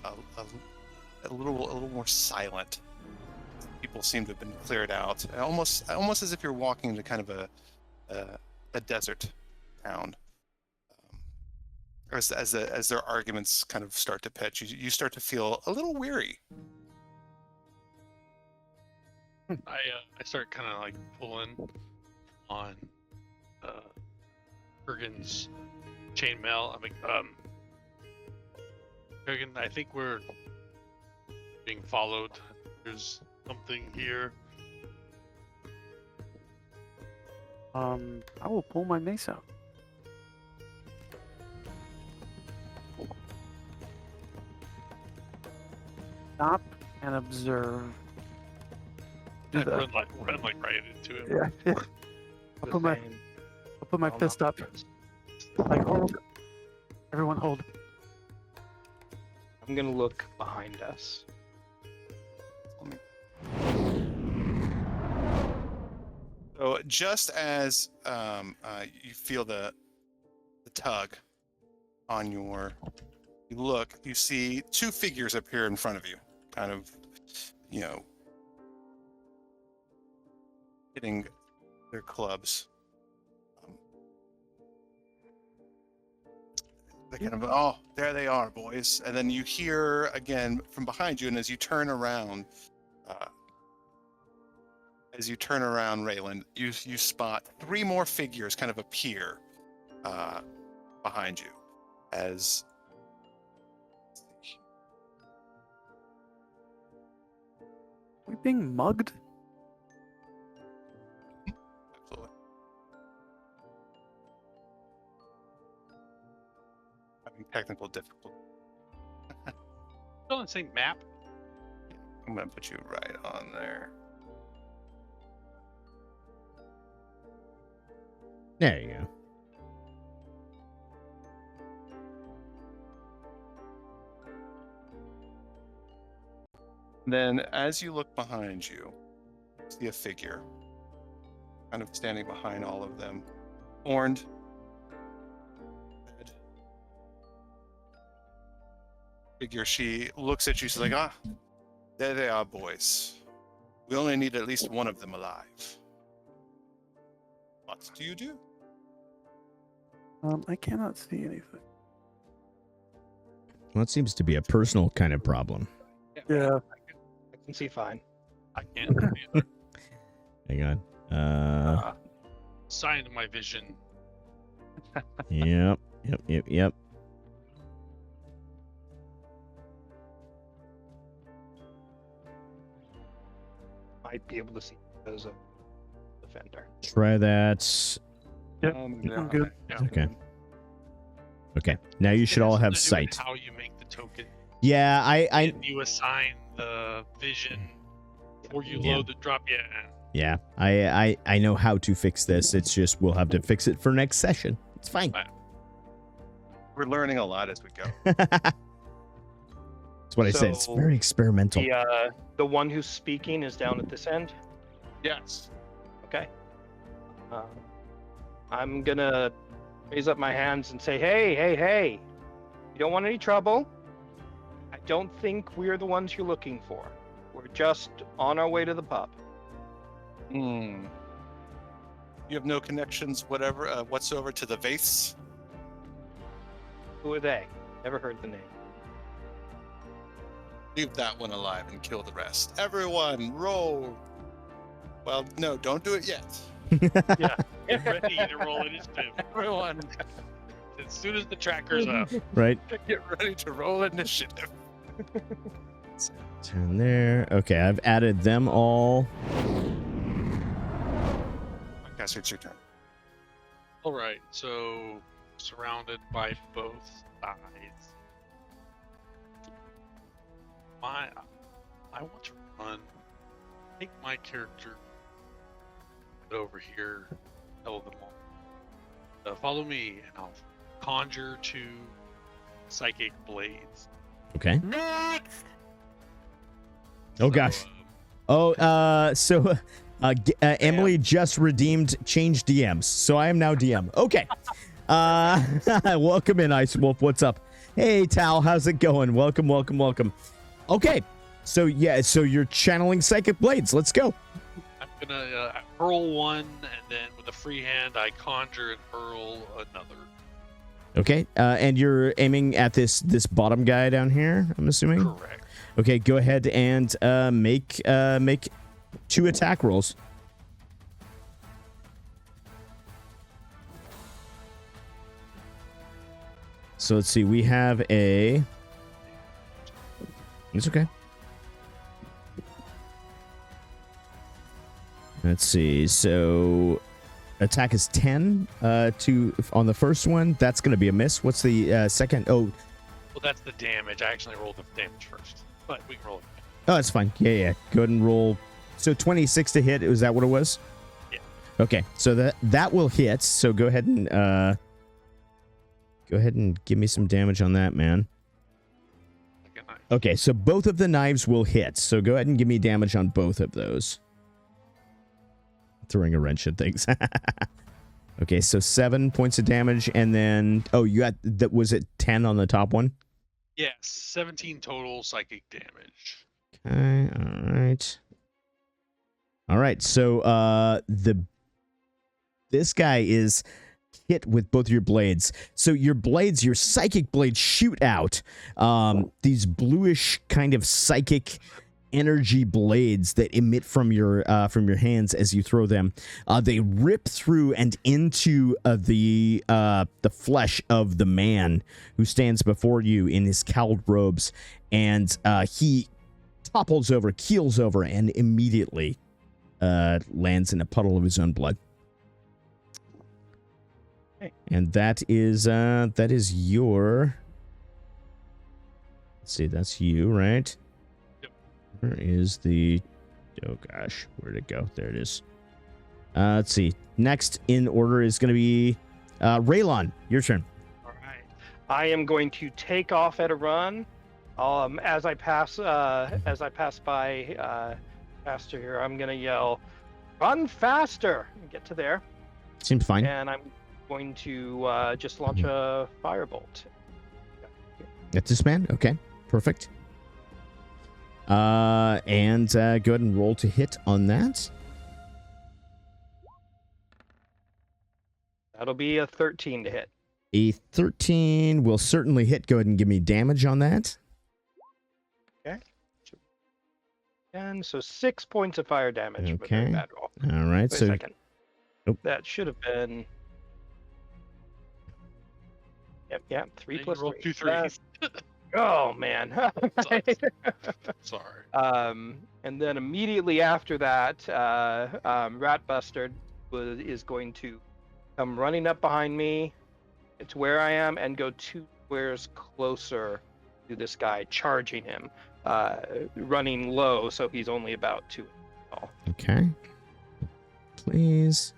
Speaker 5: a little more silent. People seem to have been cleared out, almost as if you're walking into kind of a desert town. As their arguments kind of start to pitch, you start to feel a little weary.
Speaker 4: I start kind of like pulling on Kurgan's chainmail. I'm like, Kurgan, I think we're being followed. There's something here.
Speaker 2: I will pull my mace out. Stop and observe. Do
Speaker 4: And
Speaker 2: that.
Speaker 4: run like right into it.
Speaker 2: Yeah. I'll put my fist up. Like hold. Everyone hold.
Speaker 3: I'm gonna look behind us.
Speaker 5: So just as you feel the tug on you look, you see two figures appear in front of you, kind of, hitting their clubs. They kind of, oh, there they are, boys. And then you hear again from behind you, and as you turn around, Raylan, you spot 3 more figures kind of appear behind you. As
Speaker 2: We being mugged?
Speaker 5: absolutely having technical difficulty.
Speaker 4: Still on the same map.
Speaker 5: I'm gonna put you right on there.
Speaker 1: There you go.
Speaker 5: Then, as you look behind you, see a figure kind of standing behind all of them. Horned. Head. Figure, she looks at you, she's like, there they are, boys. We only need at least one of them alive. What do you do?
Speaker 2: I cannot see anything.
Speaker 1: Well, it seems to be a personal kind of problem.
Speaker 2: Yeah.
Speaker 3: I can see fine.
Speaker 4: I can't.
Speaker 1: Hang on.
Speaker 4: Sign of my vision.
Speaker 1: Yep.
Speaker 3: Might be able to see those of defender.
Speaker 1: Try that.
Speaker 2: Yep,
Speaker 5: Yeah.
Speaker 2: I'm good.
Speaker 4: Yeah.
Speaker 1: Okay. Okay, now you should
Speaker 4: It has
Speaker 1: all have
Speaker 4: something to do with
Speaker 1: sight.
Speaker 4: How you make the token?
Speaker 1: Yeah, I
Speaker 4: And you assign the vision before you
Speaker 1: Yeah.
Speaker 4: load the drop. Yeah.
Speaker 1: I know how to fix this. It's just we'll have to fix it for next session. It's fine.
Speaker 5: We're learning a lot as we go.
Speaker 1: That's what I said. It's
Speaker 3: So,
Speaker 1: very experimental.
Speaker 3: The one who's speaking is down at this end.
Speaker 5: Yes.
Speaker 3: Okay. I'm gonna raise up my hands and say, hey, you don't want any trouble. I don't think we're the ones you're looking for. We're just on our way to the pub.
Speaker 5: Hmm. You have no connections, whatever, whatsoever to the Vaiths?
Speaker 3: Who are they? Never heard the name.
Speaker 5: Leave that one alive and kill the rest. Everyone, roll. Well, no, don't do it yet.
Speaker 3: Yeah.
Speaker 4: Get ready to roll initiative.
Speaker 5: Everyone,
Speaker 4: As soon as the tracker's up.
Speaker 1: Right?
Speaker 5: get ready to roll initiative.
Speaker 1: 10 there. Okay, I've added them all.
Speaker 5: Guess it's your turn.
Speaker 4: All right, so surrounded by both sides. I want to run. Take my character over here. Tell them all. Follow me, and I'll conjure 2 psychic blades.
Speaker 1: Okay.
Speaker 2: Next.
Speaker 1: Oh, gosh. Emily just redeemed change DMs, so I am now DM. Okay. Welcome in, Ice Wolf. What's up? Hey, Tal. How's it going? Welcome. Okay. So you're channeling psychic blades. Let's go.
Speaker 4: I'm gonna hurl one, and then with a free hand, I conjure and hurl another.
Speaker 1: Okay. And you're aiming at this bottom guy down here, I'm assuming.
Speaker 4: Correct.
Speaker 1: Okay. Go ahead and make 2 attack rolls. So let's see. We have a. It's okay. Let's see. So attack is 10 on the first one. That's going to be a miss. What's the second? Oh,
Speaker 4: Well, that's the damage. I actually rolled the damage first, but we can roll it.
Speaker 1: oh, that's fine. Yeah. Go ahead and roll. So 26 to hit. Was that what it was?
Speaker 4: Yeah.
Speaker 1: Okay. So that will hit. So go ahead and give me some damage on that, man.
Speaker 4: Like a knife.
Speaker 1: Okay. So both of the knives will hit. So go ahead and give me damage on both of those. Throwing a wrench at things. Okay, so 7 points of damage, and then you got that. Was it 10 on the top one?
Speaker 4: Yes, 17 total psychic damage.
Speaker 1: Okay, all right. So this guy is hit with both your blades. So your psychic blades shoot out these bluish kind of psychic energy blades that emit from your hands as you throw them. They rip through and into the flesh of the man who stands before you in his cowled robes, and he topples over, keels over, and immediately lands in a puddle of his own blood.
Speaker 3: Okay.
Speaker 1: And that is your. Let's see, that's you, right? Where is the... Oh, gosh. Where'd it go? There it is. Let's see. Next in order is going to be Raylon. Your turn.
Speaker 3: All right. I am going to take off at a run. As I pass by Pastor here, I'm going to yell, "Run faster!" and get to there.
Speaker 1: Seems fine.
Speaker 3: And I'm going to just launch a firebolt.
Speaker 1: That's this man? Okay. Perfect. And go ahead and roll to hit on that.
Speaker 3: That'll be a 13 to hit.
Speaker 1: A 13 will certainly hit. Go ahead and give me damage on that.
Speaker 3: Okay. And so 6 points of fire damage. But
Speaker 1: Okay.
Speaker 3: very bad roll.
Speaker 1: All right.
Speaker 3: Wait a
Speaker 1: So
Speaker 3: second.
Speaker 1: Nope.
Speaker 3: That should have been. Yep. 3
Speaker 4: Then
Speaker 3: plus
Speaker 4: you roll
Speaker 3: 3.
Speaker 4: 2 threes.
Speaker 3: Oh man.
Speaker 4: Sorry.
Speaker 3: And then immediately after that, Rat Bustard is going to come running up behind me It's where I am, and go 2 squares closer to this guy, charging him, running low, so he's only about 2 inches tall.
Speaker 1: Okay. Please.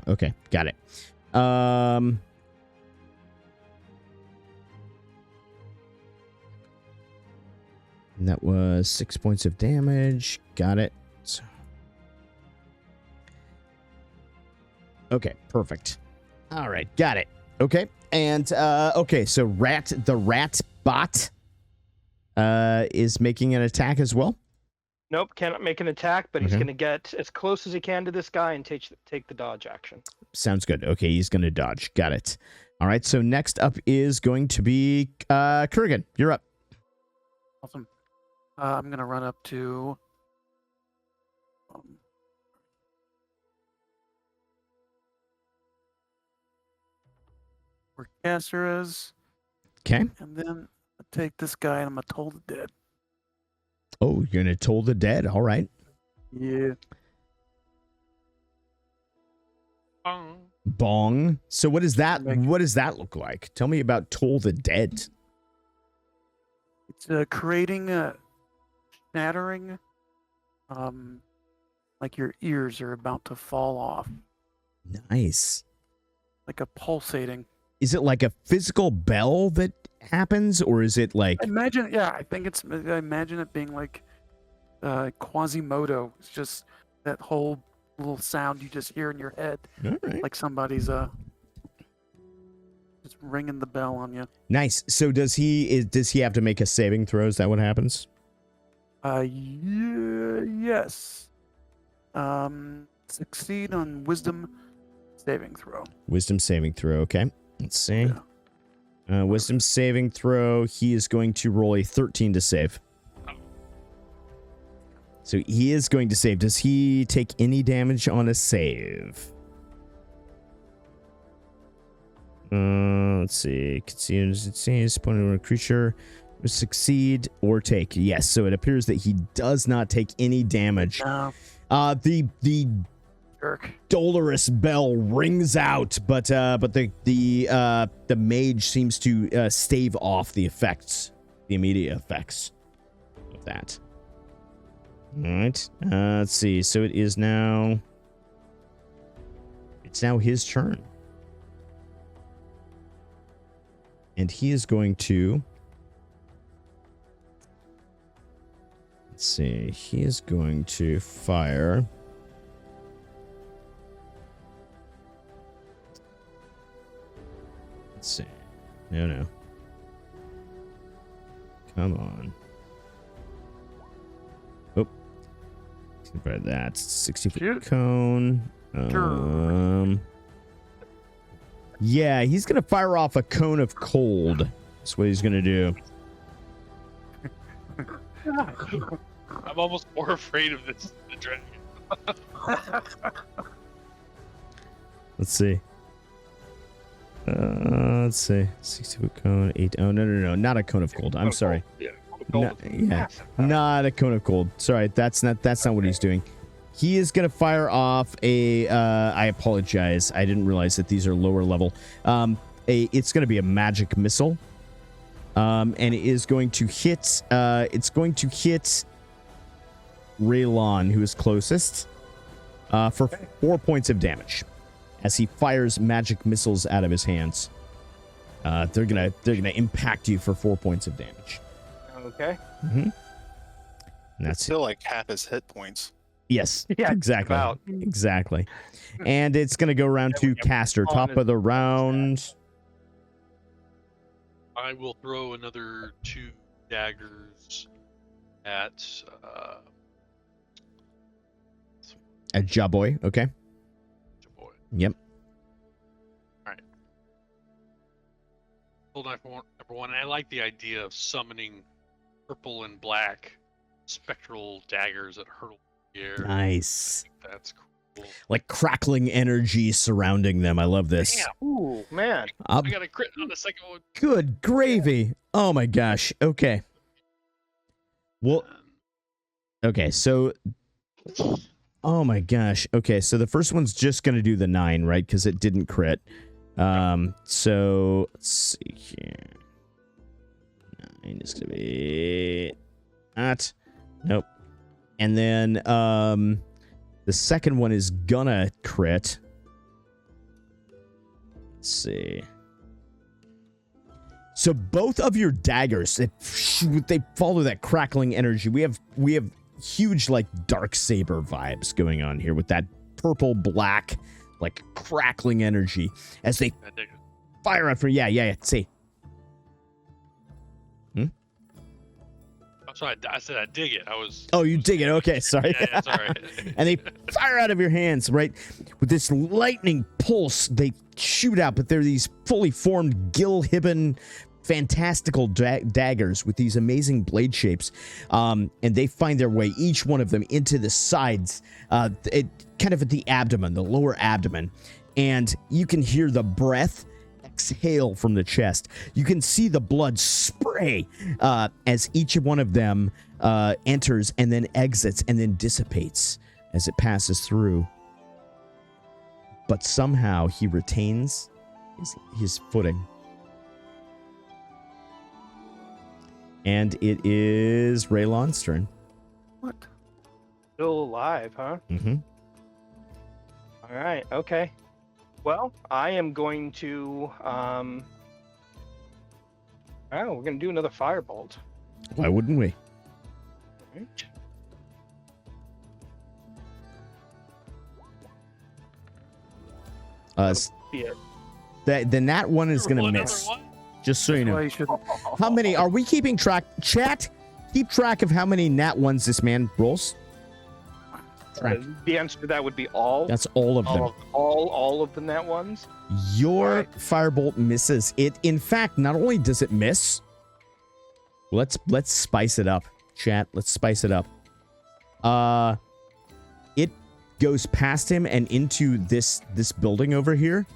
Speaker 1: Okay, got it. And that was 6 points of damage. Got it. Okay, perfect. All right, got it. Okay, and okay, so the rat bot is making an attack as well.
Speaker 3: Nope, cannot make an attack, but he's
Speaker 1: Okay.
Speaker 3: going to get as close as he can to this guy and take the dodge action.
Speaker 1: Sounds good. Okay, he's going to dodge. Got it. All right, so next up is going to be Kurgan. You're up.
Speaker 2: Awesome. I'm going to run up to... where Caster is,
Speaker 1: Okay.
Speaker 2: and then I take this guy and I'm going to toll the dead.
Speaker 1: Oh, you're going to toll the dead. All right.
Speaker 2: Yeah.
Speaker 1: Bong. So what does that
Speaker 2: Make-
Speaker 1: look like? Tell me about Toll the Dead.
Speaker 2: It's creating a shattering, like your ears are about to fall off,
Speaker 1: Nice.
Speaker 2: like a pulsating.
Speaker 1: Is it like a physical bell that happens, or is it like...
Speaker 2: I imagine it being like Quasimodo. It's just that whole little sound you just hear in your head,
Speaker 1: All right.
Speaker 2: like somebody's just ringing the bell on you.
Speaker 1: Nice. So does he have to make a saving throw? Is that what happens?
Speaker 2: Yes. Succeed on wisdom saving throw.
Speaker 1: Wisdom saving throw. Okay. Let's see.
Speaker 2: Yeah.
Speaker 1: Wisdom saving throw. He is going to roll a 13 to save. So he is going to save. Does he take any damage on a save? Let's see. Continues opponent or a creature will succeed or take. Yes. So it appears that he does not take any damage.
Speaker 2: No,
Speaker 1: The
Speaker 2: jerk.
Speaker 1: dolorous bell rings out, but the mage seems to stave off the immediate effects of that. All right. Let's see. So it's now his turn, and he is going to. Let's see. He is going to fire. Let's see. No. Come on. Oh. By that 60-foot
Speaker 2: Shoot.
Speaker 1: cone.
Speaker 2: Sure.
Speaker 1: Yeah, he's gonna fire off a cone of cold. That's what he's gonna do.
Speaker 4: I'm almost more afraid of this than the dragon.
Speaker 1: Let's see. Let's see. 60-foot cone. 8. Oh no! Not a cone of cold. I'm sorry.
Speaker 4: Yeah.
Speaker 1: Not a cone of cold. Sorry, that's not what he's doing. He is gonna fire off a. I apologize. I didn't realize that these are lower level. It's gonna be a magic missile. And it is going to hit. It's going to hit Raylon, who is closest, for 4 points of damage, as he fires magic missiles out of his hands. They're gonna impact you for 4 points of damage.
Speaker 3: Okay.
Speaker 1: Mm-hmm. And
Speaker 5: It's
Speaker 1: that's
Speaker 5: still like half his hit points.
Speaker 1: yes,
Speaker 3: Yeah,
Speaker 1: exactly,
Speaker 3: about.
Speaker 1: exactly. And it's gonna go round to Caster, top of the round.
Speaker 4: I will throw another 2 daggers at
Speaker 1: At Jaboy, okay.
Speaker 4: boy.
Speaker 1: Yep.
Speaker 4: Hold on for number 1. I like the idea of summoning purple and black spectral daggers that hurtle the air.
Speaker 1: Nice.
Speaker 4: That's cool.
Speaker 1: Like crackling energy surrounding them. I love this.
Speaker 4: Damn,
Speaker 3: Ooh, man.
Speaker 1: Uh,
Speaker 4: I got a crit on the second one.
Speaker 1: good gravy. Oh my gosh. Okay. Well, Okay, so oh my gosh. Okay, so the first one's just gonna do the 9, right? Because it didn't crit. So let's see here. 9 is gonna be that. Nope. And then the second one is gonna crit. Let's see. So both of your daggers, they follow that crackling energy. We have huge like dark saber vibes going on here with that purple black like crackling energy as they
Speaker 4: I dig it.
Speaker 1: fire out for yeah. See.
Speaker 4: I'm sorry, I said I dig it. I was.
Speaker 1: Oh, you dig it. Okay, sorry.
Speaker 4: Yeah, it's all right.
Speaker 1: And they fire out of your hands, right? With this lightning pulse, they shoot out, but they're these fully formed Gilhibben fantastical daggers with these amazing blade shapes. And they find their way, each one of them, into the sides, kind of at the abdomen, the lower abdomen. And you can hear the breath exhale from the chest. You can see the blood spray as each one of them enters and then exits and then dissipates as it passes through. But somehow he retains his footing. And it is Raylon's turn.
Speaker 2: What?
Speaker 3: Still alive, huh?
Speaker 1: Mm-hmm.
Speaker 3: All right. Okay. Well, I am going to. Oh, we're gonna do another firebolt.
Speaker 1: Why wouldn't we?
Speaker 3: Right. Yeah.
Speaker 1: The nat one is gonna
Speaker 4: Another
Speaker 1: miss.
Speaker 4: one?
Speaker 1: Just so you
Speaker 2: Why
Speaker 1: know.
Speaker 2: you shouldn't.
Speaker 1: How many are we keeping track? Chat, keep track of how many nat ones this man rolls. Track.
Speaker 3: The answer to that would be all.
Speaker 1: That's all of them.
Speaker 3: All of the nat ones.
Speaker 1: Your
Speaker 3: Right.
Speaker 1: firebolt misses. It, in fact, not only does it miss. Let's spice it up, chat. Let's spice it up. It goes past him and into this building over here.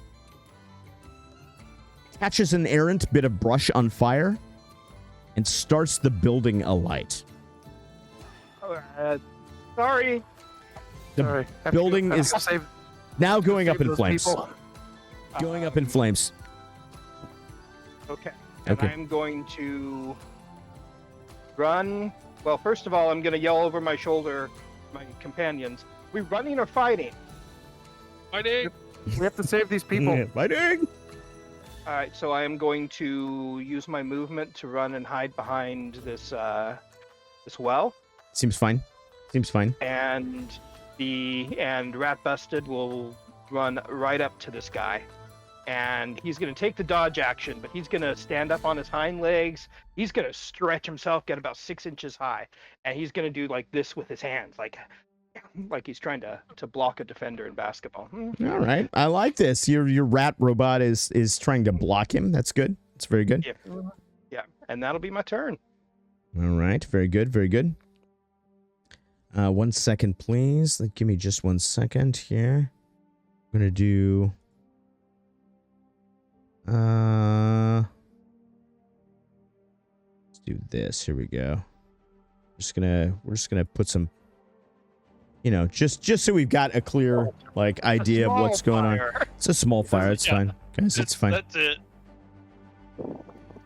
Speaker 1: Catches an errant bit of brush on fire, and starts the building alight.
Speaker 3: Sorry.
Speaker 1: The
Speaker 2: Sorry.
Speaker 1: building
Speaker 2: Have to
Speaker 1: is
Speaker 2: go save-
Speaker 1: now going up
Speaker 2: save
Speaker 1: in
Speaker 2: those
Speaker 1: flames.
Speaker 2: people.
Speaker 1: Going up in flames.
Speaker 3: Okay. And
Speaker 1: Okay.
Speaker 3: I'm going to run. Well, first of all, I'm going to yell over my shoulder, my companions. We running or fighting?
Speaker 4: Fighting.
Speaker 2: We have to save these people.
Speaker 1: Yeah, fighting.
Speaker 3: All right. So I am going to use my movement to run and hide behind this well,
Speaker 1: Seems fine. Seems fine.
Speaker 3: and Rat Busted will run right up to this guy. And he's going to take the dodge action, but he's going to stand up on his hind legs. He's going to stretch himself, get about 6 inches high, and he's going to do like this with his hands, like he's trying to block a defender in basketball.
Speaker 1: All right. I like this. Your rat robot is trying to block him. That's good. It's very good.
Speaker 3: Yeah, and that'll be my turn.
Speaker 1: All right. Very good. Very good. 1 second, please. Give me just 1 second here. I'm going to do... let's do this. Here we go. We're just gonna put some, just so we've got a clear like idea of what's going on. It's a small fire. It's
Speaker 4: Yeah.
Speaker 1: fine, guys. It's fine.
Speaker 4: That's it.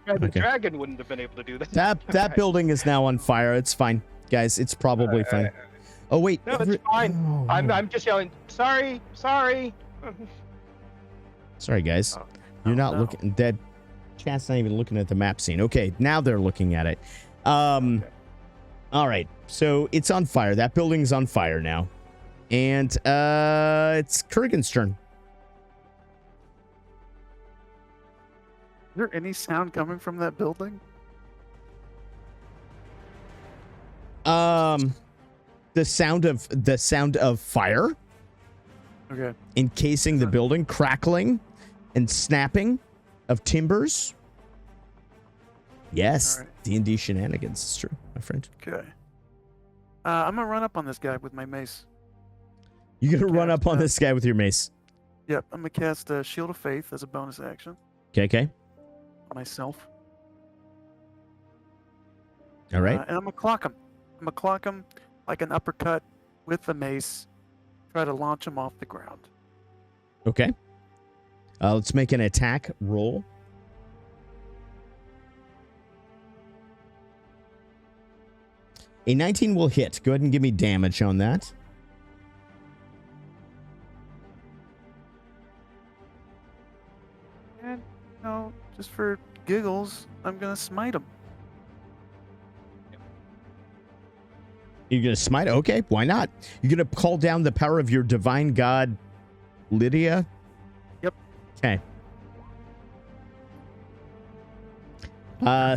Speaker 3: The
Speaker 1: Okay.
Speaker 3: dragon wouldn't have been able to do that.
Speaker 1: That building is now on fire. It's fine, guys. It's probably fine. Oh wait.
Speaker 3: No, it's fine.
Speaker 1: Oh,
Speaker 3: I'm just yelling. Sorry.
Speaker 1: sorry, guys. You're not
Speaker 2: no.
Speaker 1: looking. That chat's not even looking at the map scene. Okay, now they're looking at it. All right. So it's on fire. That building's on fire now, and it's Kurgan's turn.
Speaker 2: Is there any sound coming from that building?
Speaker 1: The sound of fire
Speaker 2: Okay.
Speaker 1: encasing the building, crackling and snapping of timbers. Yes,
Speaker 2: All right.
Speaker 1: D&D shenanigans. It's true, my friend.
Speaker 2: Okay. I'm gonna run up on this guy with my mace.
Speaker 1: You're gonna run
Speaker 2: Cast,
Speaker 1: up on this guy with your mace.
Speaker 2: Yep. I'm gonna cast Shield of Faith as a bonus action.
Speaker 1: Okay.
Speaker 2: On myself.
Speaker 1: All right.
Speaker 2: And I'm gonna clock him. like an uppercut with the mace, try to launch him off the ground.
Speaker 1: Okay. Let's make an attack roll. A 19 will hit. Go ahead and give me damage on that.
Speaker 2: And, just for giggles, I'm going to smite him.
Speaker 1: You're going to smite? Okay, why not? You're going to call down the power of your divine god, Lydia?
Speaker 2: Yep.
Speaker 1: Okay.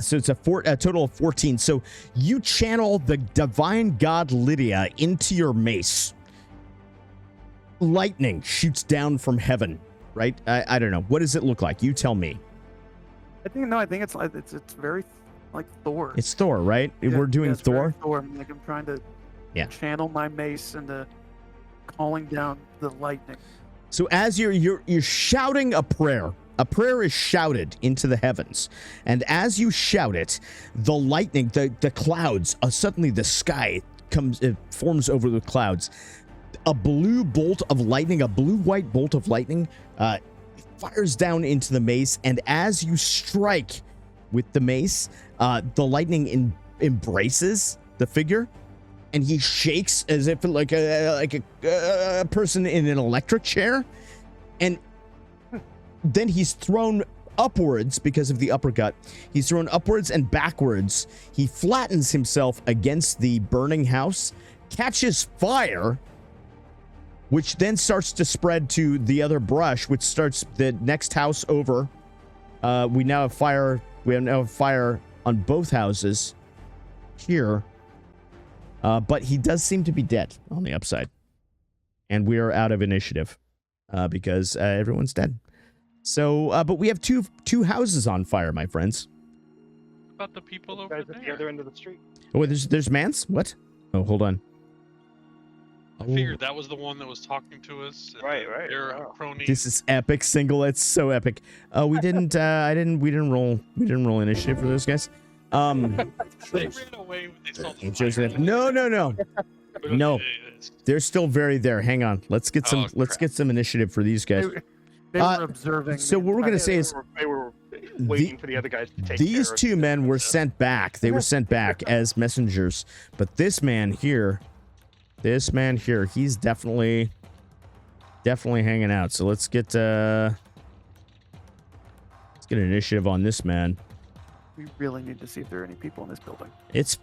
Speaker 1: So it's a total of 14. So you channel the divine god Lydia into your mace. Lightning shoots down from heaven, right? I don't know. What does it look like? You tell me.
Speaker 2: I think it's like it's very like Thor.
Speaker 1: It's Thor, right?
Speaker 2: Yeah,
Speaker 1: We're doing
Speaker 2: it's very
Speaker 1: Thor.
Speaker 2: Thor. I'm trying to channel my mace into calling down the lightning.
Speaker 1: So as you're shouting a prayer is shouted into the heavens, and as you shout it, the lightning, the clouds, suddenly the sky forms over the clouds. A blue bolt of lightning, a blue-white bolt of lightning, fires down into the mace, and as you strike with the mace, the lightning embraces the figure, and he shakes as if like a person in an electric chair, and then he's thrown upwards because of the uppercut. He's thrown upwards and backwards. He flattens himself against the burning house, catches fire, which then starts to spread to the other brush, which starts the next house over. We now have fire. We have now fire on both houses here. But he does seem to be dead on the upside. And we are out of initiative because everyone's dead. So, but we have two houses on fire, my friends.
Speaker 4: What about the people over
Speaker 3: Guys at the
Speaker 4: there?
Speaker 3: other end of the street.
Speaker 1: Oh, there's mans? What? Oh, hold on.
Speaker 4: I figured that was the one that was talking to us. and
Speaker 3: Right.
Speaker 4: They're
Speaker 3: Wow.
Speaker 4: cronies.
Speaker 1: This is epic single. It's so epic. We didn't. We didn't roll initiative for those guys.
Speaker 4: They ran away when they saw the
Speaker 1: Joseph.
Speaker 4: fire.
Speaker 1: No. No.
Speaker 4: It's-
Speaker 1: They're still very there. Hang on. Let's get some.
Speaker 4: Oh,
Speaker 1: Let's
Speaker 4: crap.
Speaker 1: get some initiative for these guys.
Speaker 2: They were observing.
Speaker 1: So
Speaker 2: the
Speaker 1: what we're gonna
Speaker 2: entire-
Speaker 1: say is
Speaker 3: They were waiting for the other guys to take
Speaker 1: these
Speaker 3: care of
Speaker 1: two
Speaker 3: it.
Speaker 1: men were sent back. They were sent back as messengers. But this man here, he's definitely hanging out. So let's get an initiative on this man.
Speaker 2: We really need to see if there are any people in this building.
Speaker 1: It's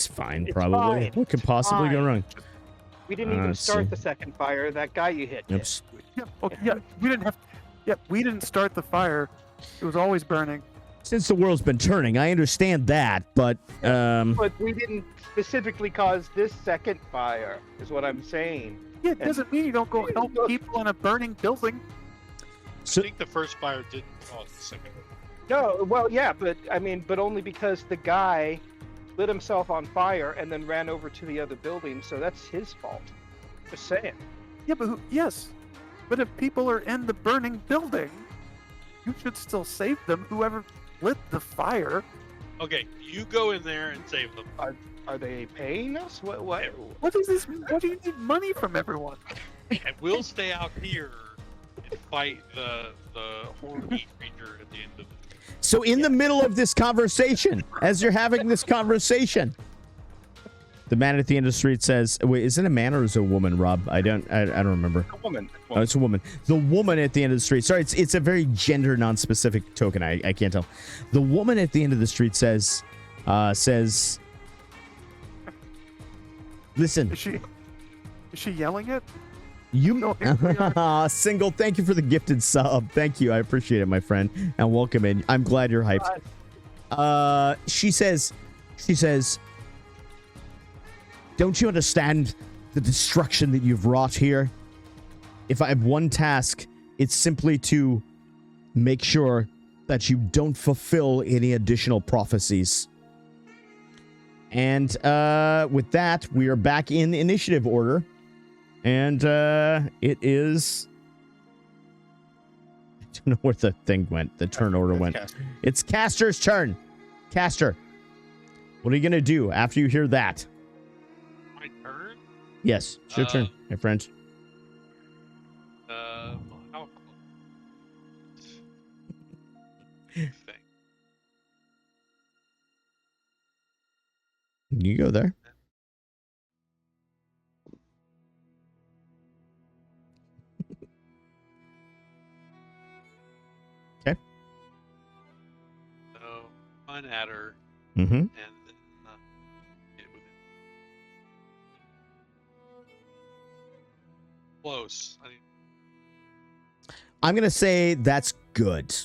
Speaker 1: fine,
Speaker 3: It's
Speaker 1: probably.
Speaker 3: fine.
Speaker 1: What could possibly go
Speaker 3: fine.
Speaker 1: wrong?
Speaker 3: We didn't even
Speaker 1: let's
Speaker 3: start
Speaker 1: see.
Speaker 3: the second fire. That guy you hit. did.
Speaker 1: Oops.
Speaker 2: Yeah. Okay. Yeah. We didn't have. Yeah. We didn't start the fire. It was always burning.
Speaker 1: Since the world's been turning, I understand that, but
Speaker 3: But we didn't specifically cause this second fire, is what I'm saying.
Speaker 2: Yeah. It doesn't mean you don't go help people in a burning building.
Speaker 4: I
Speaker 1: so
Speaker 4: think the first fire didn't cause the second one.
Speaker 3: No, well, yeah, but only because the guy lit himself on fire and then ran over to the other building, so that's his fault. Just saying.
Speaker 2: Yeah. But yes. But if people are in the burning building, you should still save them. Whoever lit the fire.
Speaker 4: Okay, you go in there and save them.
Speaker 3: Are they paying us? What?
Speaker 2: What is this? What do you need money from everyone?
Speaker 4: And we'll stay out here and fight the horny creature at the end of the
Speaker 1: So in the middle of this conversation, as you're having this conversation, the man at the end of the street says, wait, is it a man or is it a woman, Rob? I don't remember.
Speaker 3: A woman.
Speaker 1: Oh, it's a woman. The woman at the end of the street. Sorry, it's a very gender non-specific token. I can't tell. The woman at the end of the street says, listen,
Speaker 2: Is she yelling it?
Speaker 1: you
Speaker 2: No, here we
Speaker 1: single, thank you for the gifted sub. Thank you. I appreciate it, my friend. And welcome in. I'm glad you're hyped. She says, don't you understand the destruction that you've wrought here? If I have one task, it's simply to make sure that you don't fulfill any additional prophecies. And with that, we are back in initiative order. And it is... I don't know where the thing went. The turn order went. It's Caster's turn. Caster, what are you going to do after you hear that?
Speaker 4: my turn.
Speaker 1: Yes, it's your turn, my friend.
Speaker 4: How close? Thing.
Speaker 1: You go there. Okay.
Speaker 4: So, run at her,
Speaker 1: Mm-hmm.
Speaker 4: and then get within. Close.
Speaker 1: I'm gonna say that's good.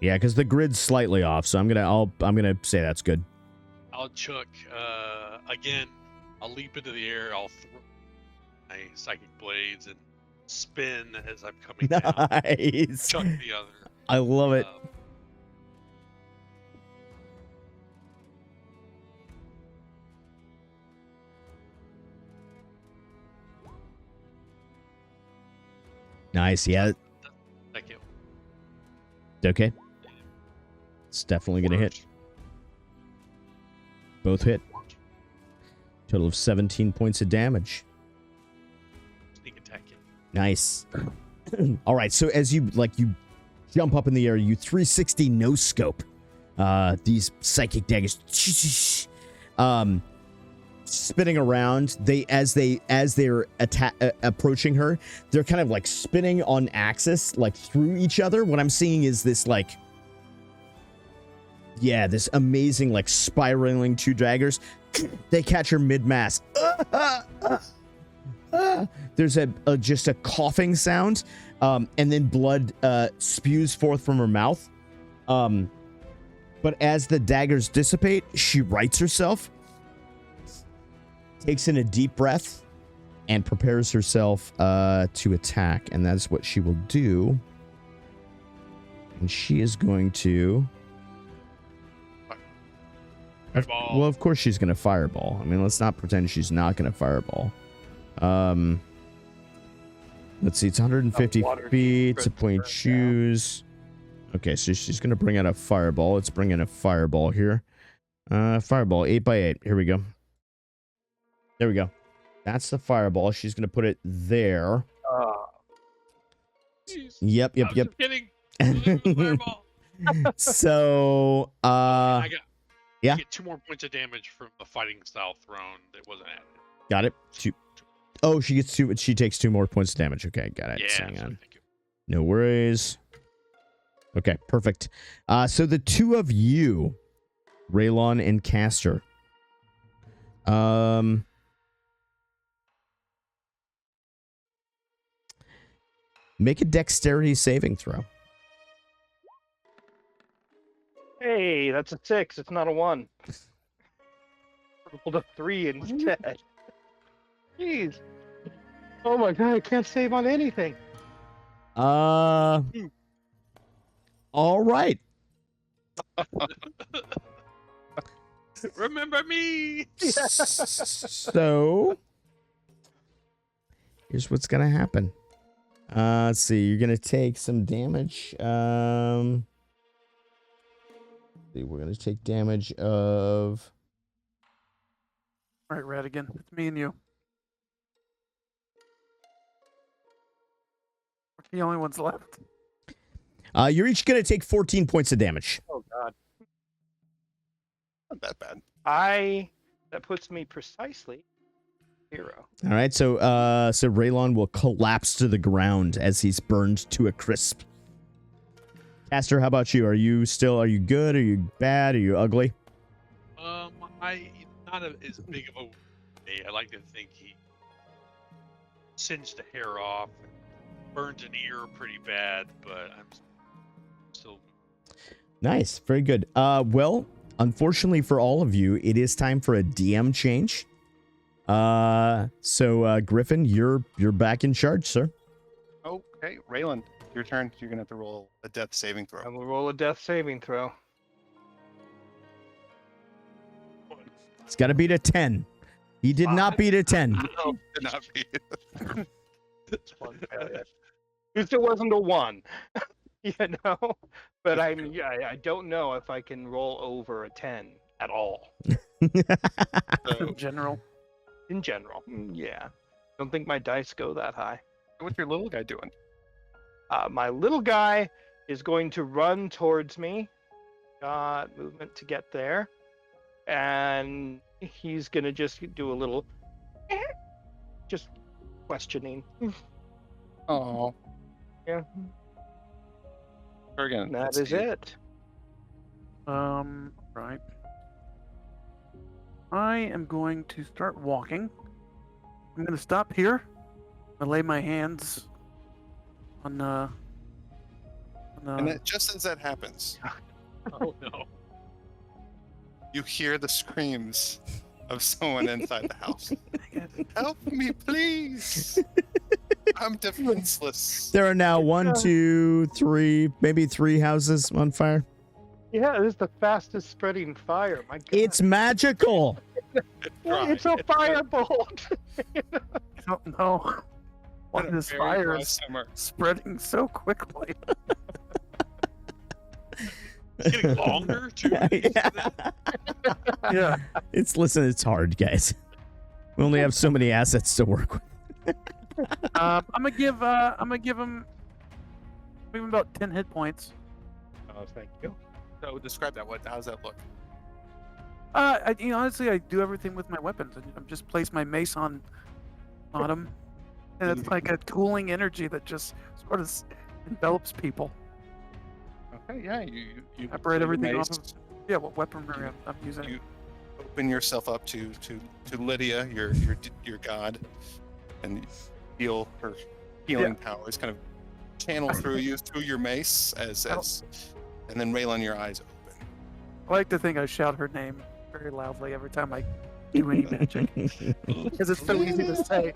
Speaker 1: Yeah, because the grid's slightly off, so I'm gonna say that's good.
Speaker 4: I'll chuck again. I'll leap into the air. I'll throw my psychic blades and spin as I'm coming down.
Speaker 1: Nice.
Speaker 4: Chuck the other.
Speaker 1: I love it. Nice. Yeah.
Speaker 4: Thank you.
Speaker 1: Okay. It's definitely gonna hit. Both hit. Total of 17 points of damage.
Speaker 4: Sneak attack it.
Speaker 1: Nice. All right. So as you jump up in the air, you 360 no scope. These psychic daggers, spinning around. As they're approaching her, they're kind of like spinning on axis, like through each other. What I'm seeing is this this amazing like spiraling two daggers. They catch her mid-mass. There's just a coughing sound, and then blood spews forth from her mouth. But as the daggers dissipate, she rights herself, takes in a deep breath, and prepares herself to attack. And that's what she will do. And she is going to...
Speaker 4: Fireball.
Speaker 1: Well, of course she's going to fireball. I mean, let's not pretend she's not going to fireball. Let's see, it's 150 feet. It's a point choose. Okay, so she's going to bring out a fireball. Let's bring in a fireball here. Fireball, 8x8. Here we go. There we go. That's the fireball. She's going to put it there.
Speaker 4: Jeez.
Speaker 1: Yep.
Speaker 4: I was just kidding. Fireball.
Speaker 1: So,
Speaker 4: I
Speaker 1: yeah.
Speaker 4: get 2 more points of damage from the fighting style thrown that wasn't added.
Speaker 1: Got it. Oh, she gets 2. She takes 2 more points of damage. Okay, got it.
Speaker 4: Yeah,
Speaker 1: Hang on.
Speaker 4: thank you.
Speaker 1: No worries. Okay, perfect. So the two of you, Raylon and Caster, make a dexterity saving throw.
Speaker 3: Hey, that's a 6. It's not a 1. Rolled a 3 instead. Jeez. Oh my god, I can't save on anything.
Speaker 1: All right.
Speaker 4: Remember me.
Speaker 1: So here's what's gonna happen. Let's see. You're gonna take some damage. We're gonna take damage of.
Speaker 2: All right, Radigan, it's me and you. We're the only ones left.
Speaker 1: You're each gonna take 14 points of damage.
Speaker 3: Oh god.
Speaker 5: Not that bad.
Speaker 3: That puts me precisely 0.
Speaker 1: All right. So Raylon will collapse to the ground as he's burned to a crisp. Caster, how about you? Are you good? Are you bad? Are you ugly?
Speaker 4: Not as big of a day. I like to think he singed the hair off and burned an ear pretty bad, but I'm still.
Speaker 1: Nice. Very good. Well, unfortunately for all of you, it is time for a DM change. So Griffin, you're back in charge, sir.
Speaker 5: Okay, Raylan, your turn. You're gonna have to roll a death saving throw.
Speaker 3: I will roll a death saving throw.
Speaker 1: It's got to beat a 10. He did not beat a 10.
Speaker 5: No, did not be.
Speaker 3: It's one failure. At least it wasn't a 1. You know? But I don't know if I can roll over a 10 at all.
Speaker 2: In general.
Speaker 3: In general, yeah. Don't think my dice go that high.
Speaker 5: What's your little guy doing?
Speaker 3: My little guy is going to run towards me. Got movement to get there. And he's going to just do a little just questioning.
Speaker 5: Oh.
Speaker 3: Yeah.
Speaker 5: Again,
Speaker 3: That is it.
Speaker 2: Right. I am going to start walking. I'm going to stop here. I lay my hands on
Speaker 5: And just as that happens,
Speaker 4: Oh no.
Speaker 5: you hear the screams of someone inside the house. Help me, please! I'm defenseless.
Speaker 1: There are now 1, 2, 3, maybe 3 houses on fire.
Speaker 3: Yeah, this is the fastest spreading fire. My God.
Speaker 1: It's magical.
Speaker 3: It's a firebolt.
Speaker 2: I don't know why
Speaker 5: Been a
Speaker 2: this
Speaker 5: very
Speaker 2: fire
Speaker 5: dry
Speaker 2: is
Speaker 5: summer.
Speaker 2: spreading so quickly.
Speaker 4: It's getting longer too.
Speaker 1: Yeah.
Speaker 2: Yeah.
Speaker 1: It's hard, guys. We only have so many assets to work with.
Speaker 2: I'm gonna give him about 10 hit points.
Speaker 3: Oh, thank you.
Speaker 5: So describe that. How does that look?
Speaker 2: Honestly, I do everything with my weapons. I just place my mace on him, and it's like a cooling energy that just sort of envelops people.
Speaker 5: Okay, yeah, you
Speaker 2: Separate
Speaker 5: so you
Speaker 2: everything off
Speaker 5: mace,
Speaker 2: of. Yeah, what weaponry I'm using.
Speaker 5: You open yourself up to Lydia, your god, and you feel her healing powers kind of channel through you through your mace as and then Raylan, your eyes open.
Speaker 2: I like to think I shout her name very loudly every time I do any magic, because it's so easy to say.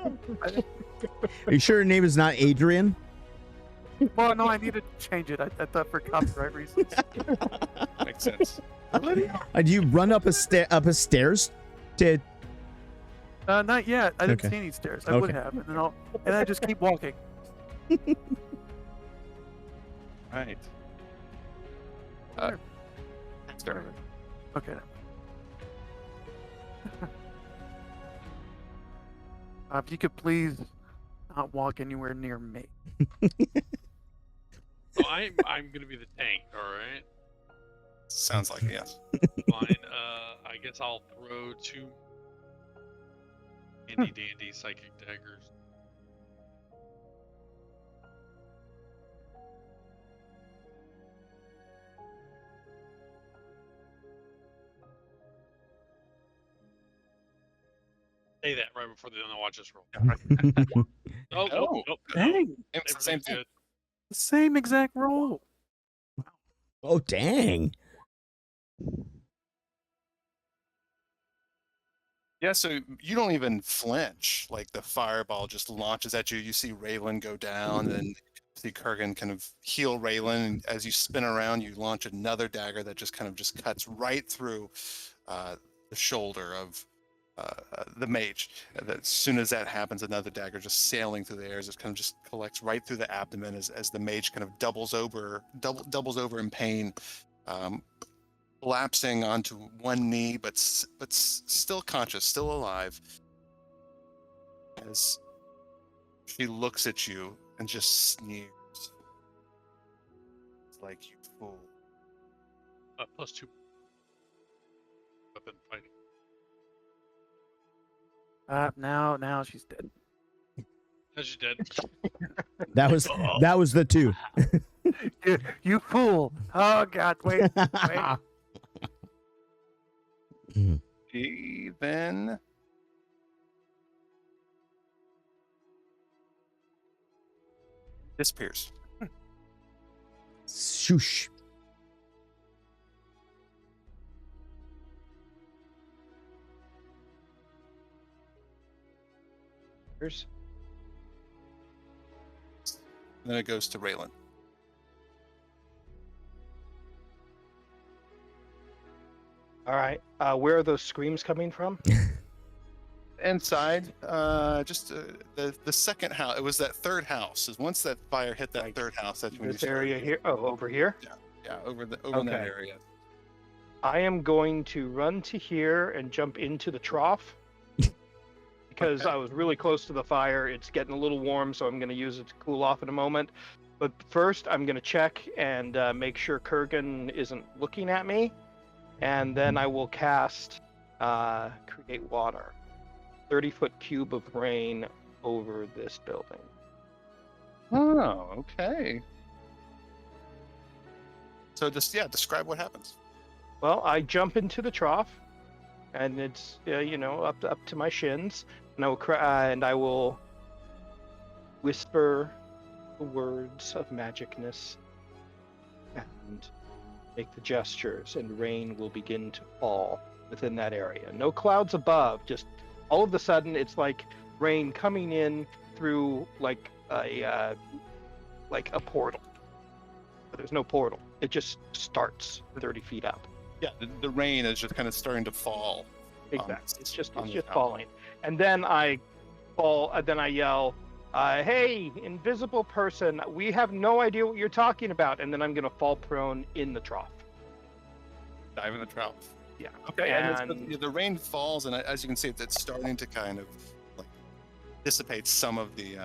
Speaker 1: Are you sure her name is not Adrian?
Speaker 2: Well, no, I need to change it. I thought for copyright reasons.
Speaker 5: Makes sense.
Speaker 1: Do you run up a stairs to?
Speaker 2: Not yet. I didn't
Speaker 1: Okay.
Speaker 2: see any stairs. I would
Speaker 1: Okay.
Speaker 2: have, and I just keep walking.
Speaker 5: Right. Sorry.
Speaker 2: Okay. If you could please not walk anywhere near me.
Speaker 4: So I'm gonna be the tank. All right.
Speaker 5: Sounds like yes.
Speaker 4: Fine. I guess I'll throw 2 handy dandy psychic daggers. Say that right before they don't watch us roll. Oh,
Speaker 5: Oh,
Speaker 4: nope.
Speaker 2: Dang,
Speaker 5: It's the same
Speaker 4: Everything's
Speaker 5: thing.
Speaker 4: good.
Speaker 2: the same exact roll.
Speaker 1: Oh dang!
Speaker 5: Yeah, so you don't even flinch. Like the fireball just launches at you. You see Raylan go down, and see Kurgan kind of heal Raylan. And as you spin around, you launch another dagger that just kind of just cuts right through the shoulder of the mage. And as soon as that happens, another dagger just sailing through the air, it kind of just collects right through the abdomen as the mage kind of doubles over in pain. Collapsing onto one knee, but still conscious, still alive, as she looks at you and just sneers. It's like, you fool.
Speaker 4: +2 weapon fighting.
Speaker 2: Now she's dead.
Speaker 4: As she's dead.
Speaker 1: That was the 2.
Speaker 2: You fool! Oh God, wait.
Speaker 5: She then disappears.
Speaker 1: Shoosh.
Speaker 3: Here's
Speaker 5: And then it goes to Raylan.
Speaker 3: all right. Where are those screams coming from?
Speaker 5: Inside, just the second house. It was that third house. Is once that fire hit that third house, that's when
Speaker 3: This
Speaker 5: you started
Speaker 3: area
Speaker 5: getting-
Speaker 3: here. Oh, over here.
Speaker 5: Yeah, over in that
Speaker 3: Okay.
Speaker 5: area.
Speaker 3: I am going to run to here and jump into the trough because
Speaker 5: Okay.
Speaker 3: I was really close to the fire. It's getting a little warm, so I'm going to use it to cool off in a moment. But first, I'm going to check and make sure Kurgan isn't looking at me, and then I will cast Create Water, 30-foot cube of rain over this building.
Speaker 5: Oh, okay. So just describe what happens.
Speaker 3: Well, I jump into the trough, and it's up to my shins, and I will whisper the words of magicness and make the gestures, and rain will begin to fall within that area. No clouds above, just all of a sudden it's like rain coming in through like a portal. But there's no portal. It just starts 30 feet up.
Speaker 5: Yeah, the rain is just kind of starting to fall.
Speaker 3: Exactly. It's just
Speaker 5: on the town.
Speaker 3: falling. And then I fall. Then I yell, "Hey, invisible person! We have no idea what you're talking about." And then I'm gonna fall prone in the trough.
Speaker 5: Dive in the trough.
Speaker 3: Yeah.
Speaker 5: Okay, and
Speaker 3: And
Speaker 5: the rain falls, and as you can see, it's starting to kind of like dissipate some of the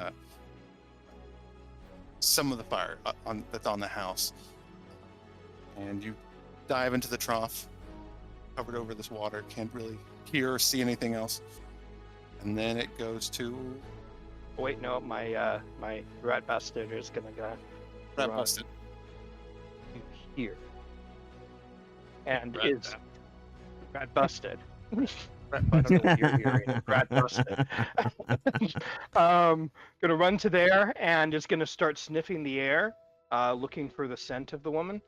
Speaker 5: fire that's on the house. And you dive into the trough, covered over this water, can't really hear or see anything else. And then it goes to
Speaker 3: wait, no, my rat bastard is gonna go
Speaker 5: Rat
Speaker 3: run
Speaker 5: Busted.
Speaker 3: here, and
Speaker 4: Rat
Speaker 3: is
Speaker 4: bastard.
Speaker 3: rat busted. I don't know what you're hearing. Rat busted. Gonna run to there and is gonna start sniffing the air, looking for the scent of the woman.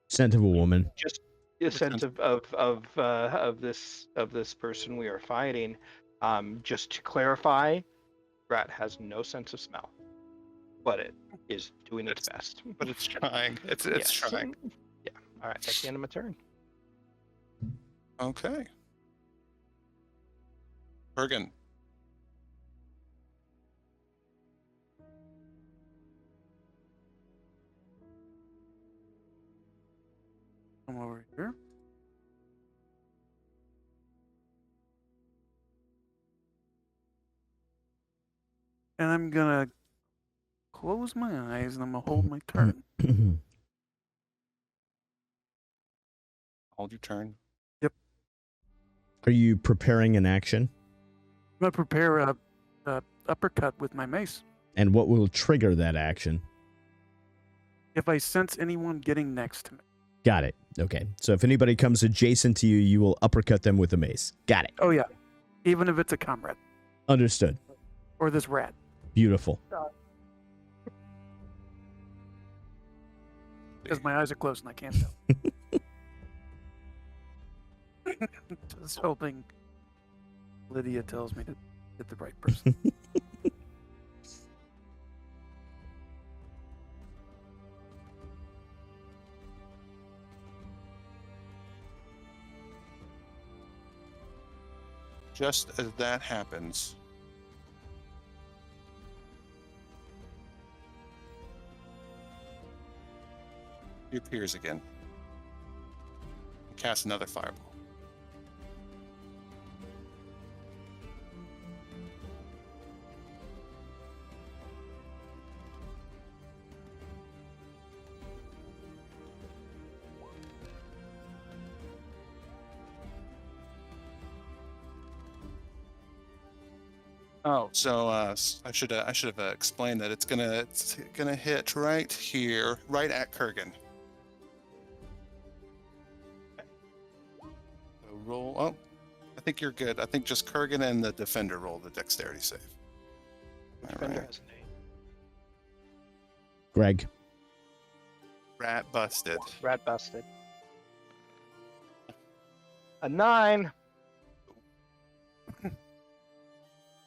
Speaker 1: Scent of a woman.
Speaker 3: Just a scent of this person we are fighting. Just to clarify, rat has no sense of smell, but it is doing its best.
Speaker 5: But it's trying. It's
Speaker 3: Yes.
Speaker 5: trying.
Speaker 3: Yeah. All right. That's the end of my turn.
Speaker 5: Okay. Kurgan.
Speaker 2: Come over here. And I'm gonna close my eyes and I'm gonna hold my turn.
Speaker 5: Hold your turn.
Speaker 1: Are you preparing an action?
Speaker 2: I'm gonna prepare a uppercut with my mace.
Speaker 1: And what will trigger that action?
Speaker 2: If I sense anyone getting next to me.
Speaker 1: Got it. Okay. So if anybody comes adjacent to you, you will uppercut them with a mace. Got it.
Speaker 2: Oh yeah. Even if it's a comrade.
Speaker 1: Understood.
Speaker 2: Or this rat.
Speaker 1: Beautiful.
Speaker 2: Because my eyes are closed and I can't tell. Just hoping Lydia tells me to hit the right person.
Speaker 5: Just as that happens, he appears again. Cast another fireball. Oh, so I should have explained that it's gonna hit right here, right at Kurgan. So roll. Oh, I think you're good. I think just Kurgan and the defender roll the dexterity save.
Speaker 3: Defender
Speaker 5: Alright.
Speaker 3: has a name.
Speaker 1: Greg.
Speaker 5: Rat busted.
Speaker 3: Rat busted. A 9.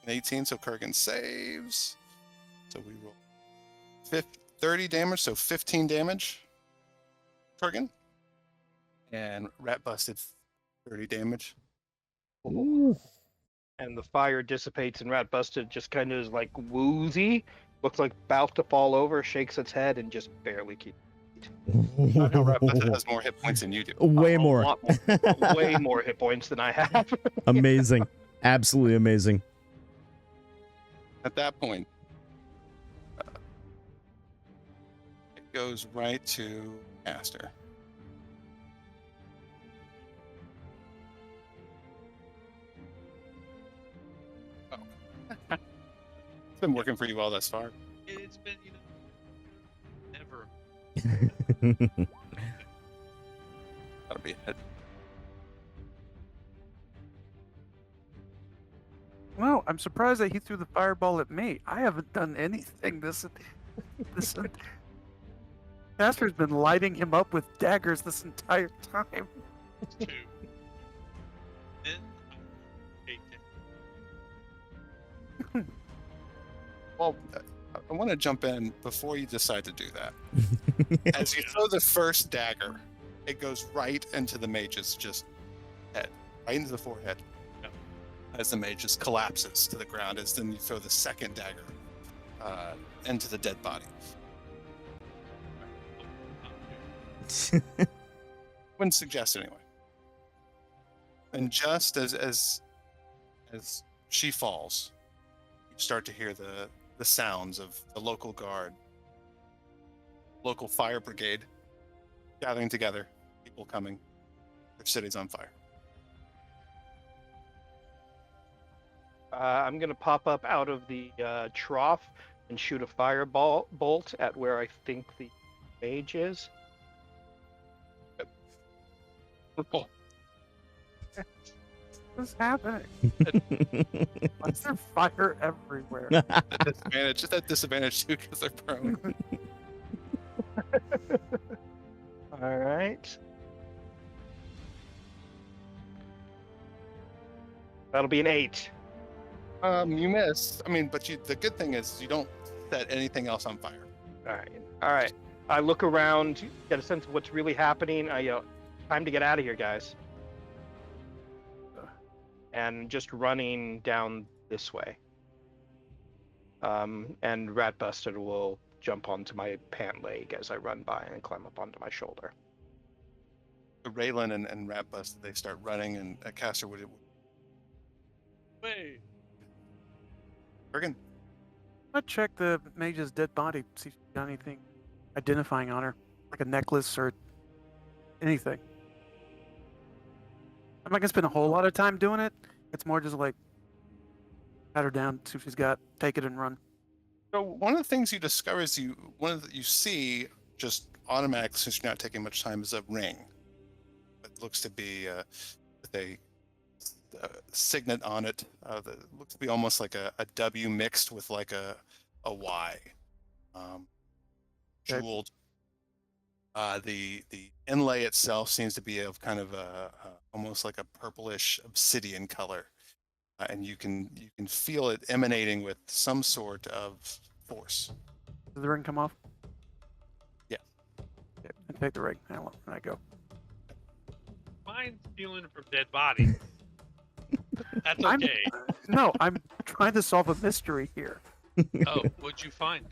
Speaker 5: An 18, so Kurgan saves. So we roll 30 damage, so 15 damage. Kurgan. And Rat busted 30 damage.
Speaker 1: Ooh.
Speaker 3: And the fire dissipates, and rat busted just kind of is like woozy, looks like about to fall over, shakes its head, and just barely keeps. 8.
Speaker 5: I know Rapid has more hit points than you do.
Speaker 1: Way
Speaker 3: A
Speaker 1: more.
Speaker 3: lot more. Way more hit points than I have.
Speaker 1: Amazing. Absolutely amazing.
Speaker 5: At that point, it goes right to Aster. Oh. It's been working for you all thus far.
Speaker 4: It's been, never.
Speaker 5: That'll be a hit.
Speaker 2: Well, I'm surprised that he threw the fireball at me. I haven't done anything. This Caster's been lighting him up with daggers this entire time.
Speaker 4: 2. Then I take
Speaker 5: Well, I want to jump in before you decide to do that. As you throw the first dagger, it goes right into the mage's just head, right into the forehead.
Speaker 4: Yep.
Speaker 5: As the mage just collapses to the ground, as then you throw the second dagger into the dead body. Wouldn't suggest it anyway. And just as she falls, you start to hear the sounds of the local guard, local fire brigade gathering together, people coming. Their city's on fire.
Speaker 3: I'm going to pop up out of the trough and shoot a fireball bolt at where I think the mage is.
Speaker 5: Oh,
Speaker 2: What's happening? Why is there fire everywhere?
Speaker 5: disadvantage. Just that disadvantage too, because they're prone.
Speaker 3: All right. That'll be an 8.
Speaker 5: You miss. I mean, but the good thing is you don't set anything else on fire.
Speaker 3: All right. All right. I look around, get a sense of what's really happening. I yell, "Time to get out of here, guys!" And just running down this way. And Ratbusted will jump onto my pant leg as I run by and climb up onto my shoulder.
Speaker 5: Raylan and Ratbust, they start running, and Caster would.
Speaker 4: Wait.
Speaker 5: Bergen.
Speaker 2: Let's check the mage's dead body, see if she's got anything identifying on her, like a necklace or anything. I'm not gonna spend a whole lot of time doing it. It's more just like pat her down, see what she's got, take it and run.
Speaker 5: So one of the things you discover is you see just automatically, since you're not taking much time, is a ring. It looks to be with a signet on it. That looks to be almost like a W mixed with like a Y.
Speaker 2: Okay.
Speaker 5: Jeweled. The inlay itself seems to be of kind of almost like a purplish obsidian color, and you can feel it emanating with some sort of force.
Speaker 2: Does the ring come off?
Speaker 5: Yeah.
Speaker 2: Yeah, and take the ring. And I go.
Speaker 4: Mine's stealing from dead body. That's
Speaker 2: I'm-
Speaker 4: okay.
Speaker 2: No, I'm trying to solve a mystery here.
Speaker 4: Oh, what'd you find?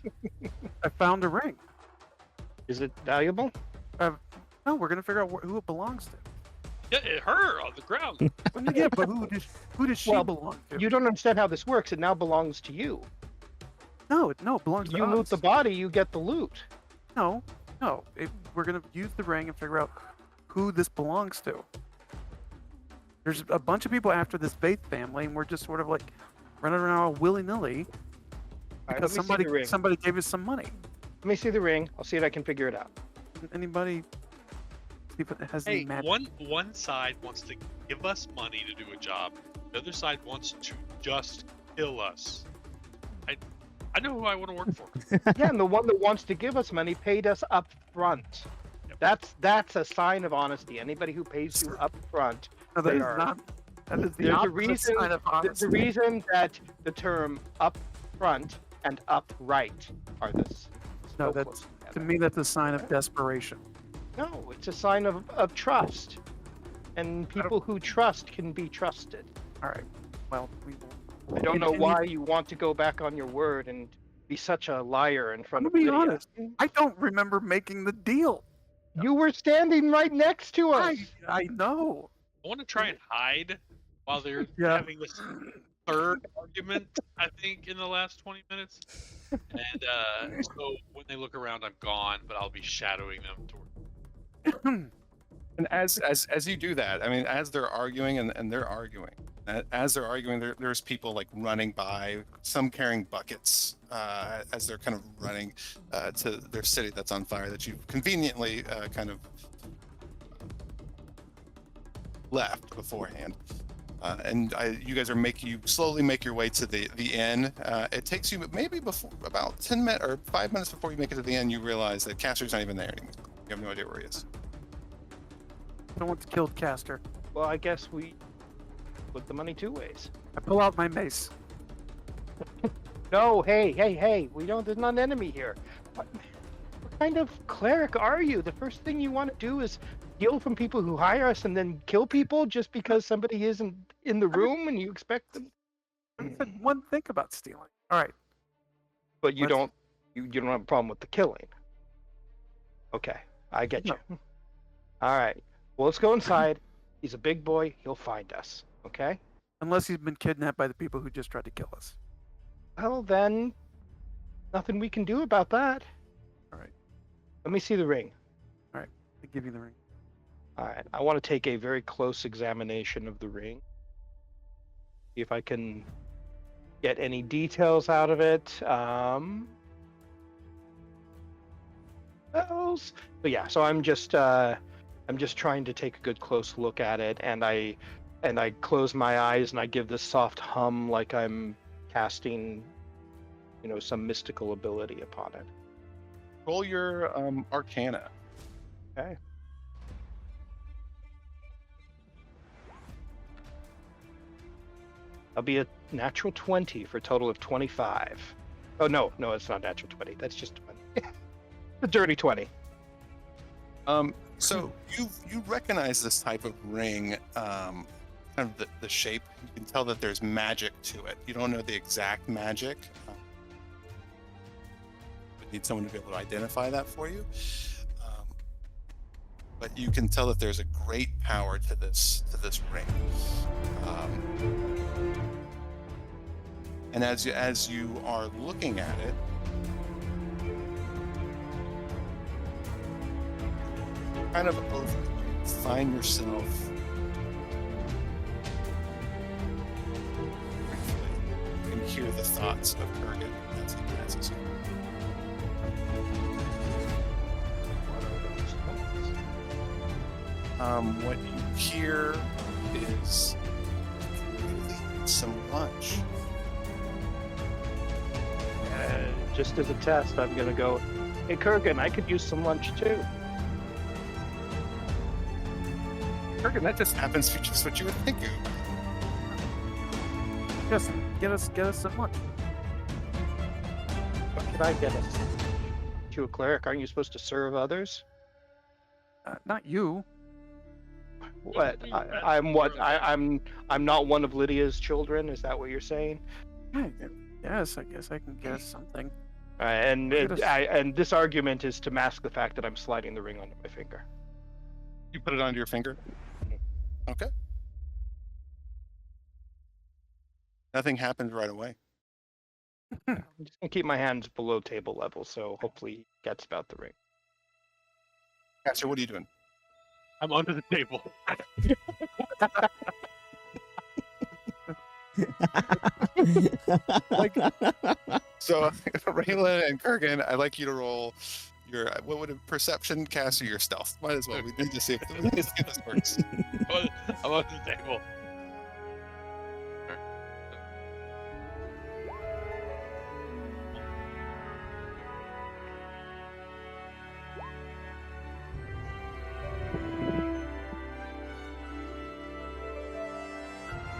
Speaker 2: I found a ring.
Speaker 3: Is it valuable?
Speaker 2: No, we're gonna figure out who it belongs to.
Speaker 4: Yeah, her on the ground.
Speaker 2: Well, yeah, but who does she
Speaker 3: Well,
Speaker 2: belong to?
Speaker 3: You don't understand how this works. It now belongs to you.
Speaker 2: No, it belongs to
Speaker 3: You
Speaker 2: us.
Speaker 3: loot the body, you get the loot.
Speaker 2: No. We're gonna use the ring and figure out who this belongs to. There's a bunch of people after this Vaith family, and we're just sort of like running around all willy-nilly
Speaker 3: All right,
Speaker 2: because
Speaker 3: let me see the ring.
Speaker 2: somebody gave us some money.
Speaker 3: Let me see the ring. I'll see if I can figure it out.
Speaker 2: Anybody see if it has
Speaker 4: Hey,
Speaker 2: any magic?
Speaker 4: one side wants to give us money to do a job. The other side wants to just kill us. I know who I want to work for.
Speaker 3: Yeah, and the one that wants to give us money paid us up front. That's a sign of honesty. Anybody who pays you up front.
Speaker 2: No, that
Speaker 3: they
Speaker 2: is
Speaker 3: are-
Speaker 2: not. That is the
Speaker 3: There's a
Speaker 2: opposite
Speaker 3: reason.
Speaker 2: sign of
Speaker 3: The
Speaker 2: honesty.
Speaker 3: reason that the term up front and upright are this.
Speaker 2: No, that's to me that's a sign of desperation.
Speaker 3: No, it's a sign of trust. And people who trust can be trusted.
Speaker 2: All right. Well, we will.
Speaker 3: I don't
Speaker 2: In
Speaker 3: know
Speaker 2: any-
Speaker 3: why you want to go back on your word and be such a liar in front
Speaker 2: I'm
Speaker 3: of
Speaker 2: gonna be
Speaker 3: Lydia.
Speaker 2: honest. I don't remember making the deal.
Speaker 3: You were standing right next to us.
Speaker 2: I know.
Speaker 4: I want to try and hide while they're
Speaker 2: Yeah.
Speaker 4: having this third argument, I think, in the last 20 minutes. And so when they look around, I'm gone, but I'll be shadowing them toward.
Speaker 5: And as you do that, I mean, as they're arguing and they're arguing, as they're arguing, there's people like running by, some carrying buckets as they're kind of running to their city that's on fire that you've conveniently kind of left beforehand. And you guys you slowly make your way to the inn. It takes you maybe about 10 minutes or 5 minutes before you make it to the inn. You realize that Caster's not even there anymore. You have no idea where he is.
Speaker 2: Someone's killed Caster.
Speaker 3: Well, I guess we split the money 2 ways.
Speaker 2: I pull out my mace.
Speaker 3: No, hey, there's not an enemy here. What kind of cleric are you? The first thing you want to do is steal from people who hire us and then kill people just because somebody isn't in the room and you expect them.
Speaker 2: I said one thing about stealing. All right.
Speaker 3: But you
Speaker 2: Let's-
Speaker 3: don't have a problem with the killing. Okay, I get you. All right. Well, let's go inside. He's a big boy. He'll find us. Okay?
Speaker 2: Unless he's been kidnapped by the people who just tried to kill us.
Speaker 3: Well, then, nothing we can do about that.
Speaker 2: All right.
Speaker 3: Let me see the ring.
Speaker 2: I give you the ring.
Speaker 3: All right. I want to take a very close examination of the ring. See if I can get any details out of it. But yeah, so I'm just trying to take a good close look at it, and I close my eyes and I give this soft hum like I'm casting, some mystical ability upon it.
Speaker 5: Roll your Arcana.
Speaker 3: Okay. I'll be a natural 20 for a total of 25. Oh no, it's not natural 20. That's just 20. The dirty 20.
Speaker 5: So you recognize this type of ring, kind of the shape. You can tell that there's magic to it. You don't know the exact magic. Would need someone to be able to identify that for you. But you can tell that there's a great power to this ring. And as you are looking at it, kind of find yourself you can hear the thoughts of Kurgan as he passes you. What you hear is really need some lunch.
Speaker 3: Just as a test, I'm gonna go, hey Kurgan, I could use some lunch too.
Speaker 5: Kurgan, that just happens to be just what you were thinking.
Speaker 2: Just get us some lunch.
Speaker 3: What can I get us? You a cleric? Aren't you supposed to serve others?
Speaker 2: Not you.
Speaker 3: What? I'm not one of Lydia's children. Is that what you're saying?
Speaker 2: Yes, I guess I can get us something.
Speaker 3: And
Speaker 2: Get us-
Speaker 3: and this argument is to mask the fact that I'm sliding the ring onto my finger.
Speaker 5: You put it onto your finger? Okay. Nothing happened right away.
Speaker 3: I'm just gonna keep my hands below table level, so hopefully he gets about the ring.
Speaker 5: Caster, what are you doing?
Speaker 4: I'm under the table.
Speaker 5: So, Raylan and Kurgan, I'd like you to roll your what would a perception, cast, or your stealth? Might as well. We need to see if this works.
Speaker 4: I'm under the table.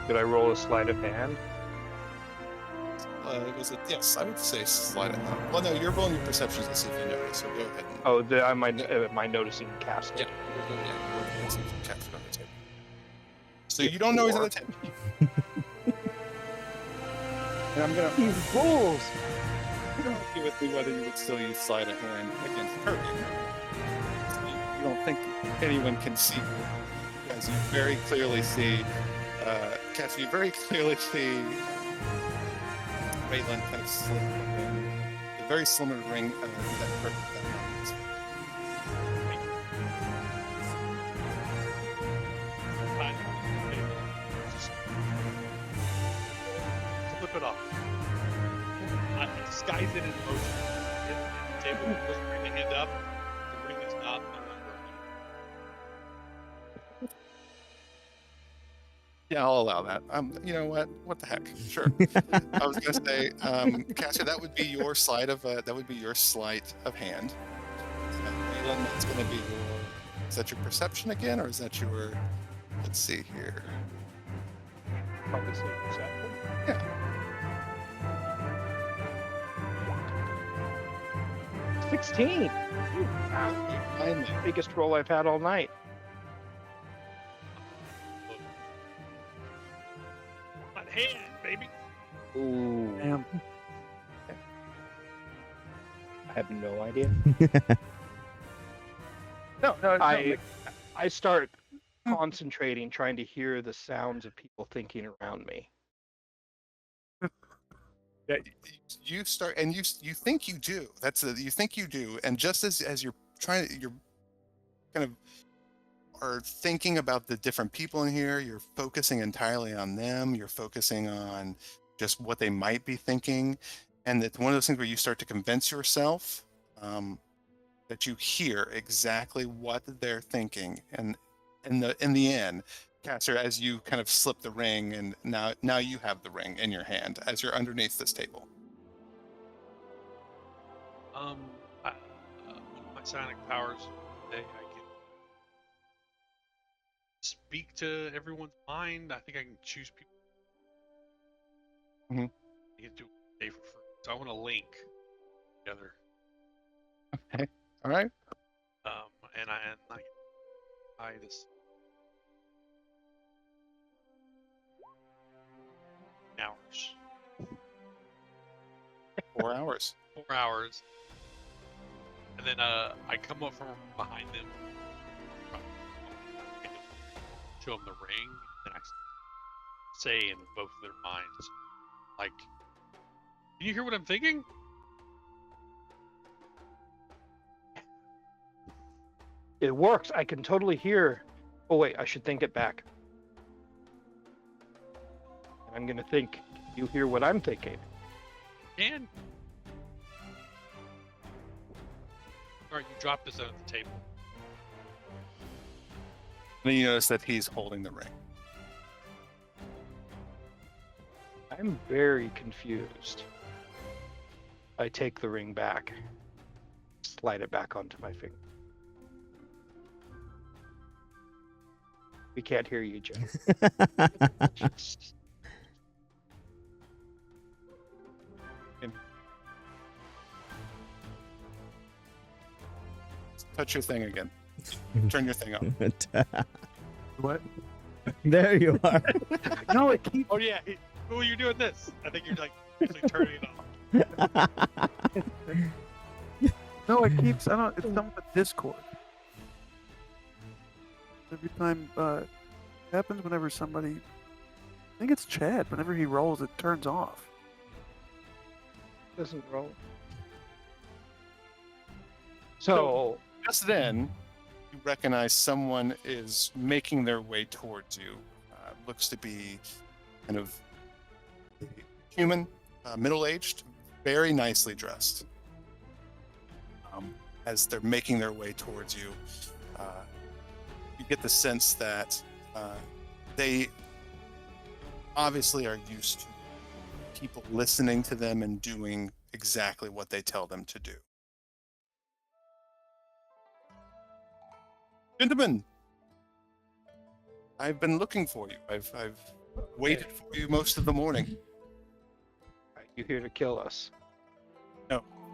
Speaker 3: Did I roll a sleight of hand?
Speaker 5: Was it? Yes, I would say slide it. Well, no, you're rolling your perceptions to see if you notice. So go ahead. And,
Speaker 3: Oh, am I noticing cast?
Speaker 5: Yeah. You're rolling some cast on the table. So you don't know he's on the table. And I'm gonna.
Speaker 3: You fools!
Speaker 5: argue with me whether you would still use sleight of hand against her. You don't think anyone can see you, as you very clearly see, Cass, you very clearly see Raylan kind of slip the very slimmer ring of that purple.
Speaker 4: Flip it off. I disguise it in motion. Hit the table, just bring the hand up. The ring is not no longer on.
Speaker 5: Yeah, I'll allow that. You know what? What the heck? Sure. I was gonna say, Cassia, that would be your sleight of hand. Raylan, that's gonna be your. Is that your perception again, or is that your? Let's see here.
Speaker 3: Obviously, perception.
Speaker 5: Yeah.
Speaker 3: 16.
Speaker 5: Finally.
Speaker 3: Biggest roll I've had all night.
Speaker 4: Not hand, baby.
Speaker 3: Ooh.
Speaker 2: Damn.
Speaker 3: I have no idea.
Speaker 2: No,
Speaker 3: I start concentrating, trying to hear the sounds of people thinking around me.
Speaker 5: Yeah, you start, and you think you do. You think you do, and just as you're kind of are thinking about the different people in here. You're focusing entirely on them. You're focusing on just what they might be thinking, and it's one of those things where you start to convince yourself that you hear exactly what they're thinking, and in the end. Caster, as you kind of slip the ring, and now you have the ring in your hand as you're underneath this table.
Speaker 4: One of my psionic powers, I can speak to everyone's mind. I think I can choose people.
Speaker 5: Mhm.
Speaker 4: You can do it for free. So I want to link together.
Speaker 5: Okay. All right.
Speaker 4: And I this. Hours.
Speaker 5: 4 hours.
Speaker 4: 4 hours. And then I come up from behind them, show them the ring, and I say in both of their minds, like, can you hear what I'm thinking?
Speaker 3: It works. I can totally hear. Oh wait, I should think it back. I'm gonna think you hear what I'm thinking.
Speaker 4: And alright, you dropped this out of the table.
Speaker 5: Then you notice that he's holding the ring.
Speaker 3: I'm very confused. I take the ring back, slide it back onto my finger. We can't hear you, Joe.
Speaker 5: Touch your thing again. Turn your thing up.
Speaker 2: What?
Speaker 1: There you are.
Speaker 2: No, it keeps.
Speaker 4: Oh yeah, well you're doing this. I think you're like actually turning it off.
Speaker 2: No, it keeps. I don't. It's something with Discord. Every time it happens, whenever somebody, I think it's Chad. Whenever he rolls, it turns off.
Speaker 3: Doesn't roll. So
Speaker 5: Just then, you recognize someone is making their way towards you. Looks to be kind of a human, middle-aged, very nicely dressed. As they're making their way towards you, you get the sense that they obviously are used to people listening to them and doing exactly what they tell them to do. Gentlemen, I've been looking for you. I've waited for you most of the morning.
Speaker 3: are you here to kill us?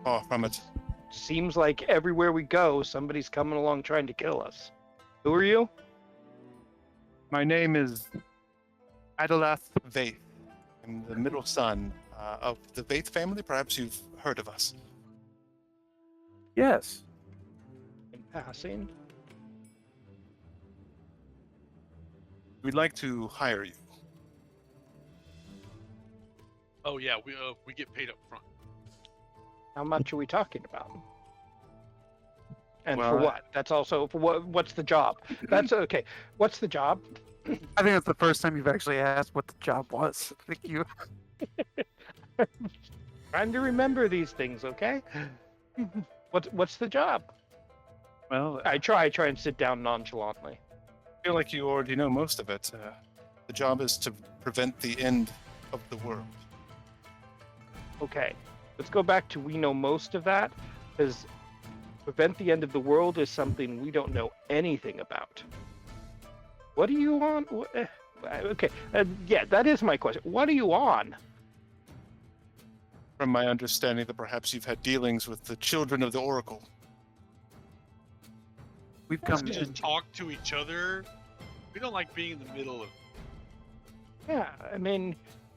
Speaker 5: Far from it.
Speaker 3: Seems like everywhere we go, somebody's coming along trying to kill us. Who are you?
Speaker 5: My name is Adelath Vaith. I'm the middle son of the Vaith family. Perhaps you've heard of us.
Speaker 2: Yes.
Speaker 3: In passing.
Speaker 5: We'd like to hire you.
Speaker 4: Oh yeah, we get paid up front.
Speaker 3: How much are we talking about? And for
Speaker 2: Well,
Speaker 3: what? That's also for what? What's the job? That's okay. What's the job?
Speaker 2: I think that's the first time you've actually asked what the job was. I think you.
Speaker 3: Trying to remember these things, okay? What's the job?
Speaker 2: Well,
Speaker 3: I try and sit down nonchalantly.
Speaker 5: I feel like you already know most of it. The job is to prevent the end of the world.
Speaker 3: Okay, let's go back to we know most of that, because prevent the end of the world is something we don't know anything about. What are you on? Okay, yeah, that is my question. What are you on?
Speaker 5: From my understanding that perhaps you've had dealings with the children of the Oracle.
Speaker 2: we've
Speaker 4: Let's
Speaker 2: come.
Speaker 4: just talk to each other. We don't like being in the middle of.
Speaker 3: Yeah, I mean,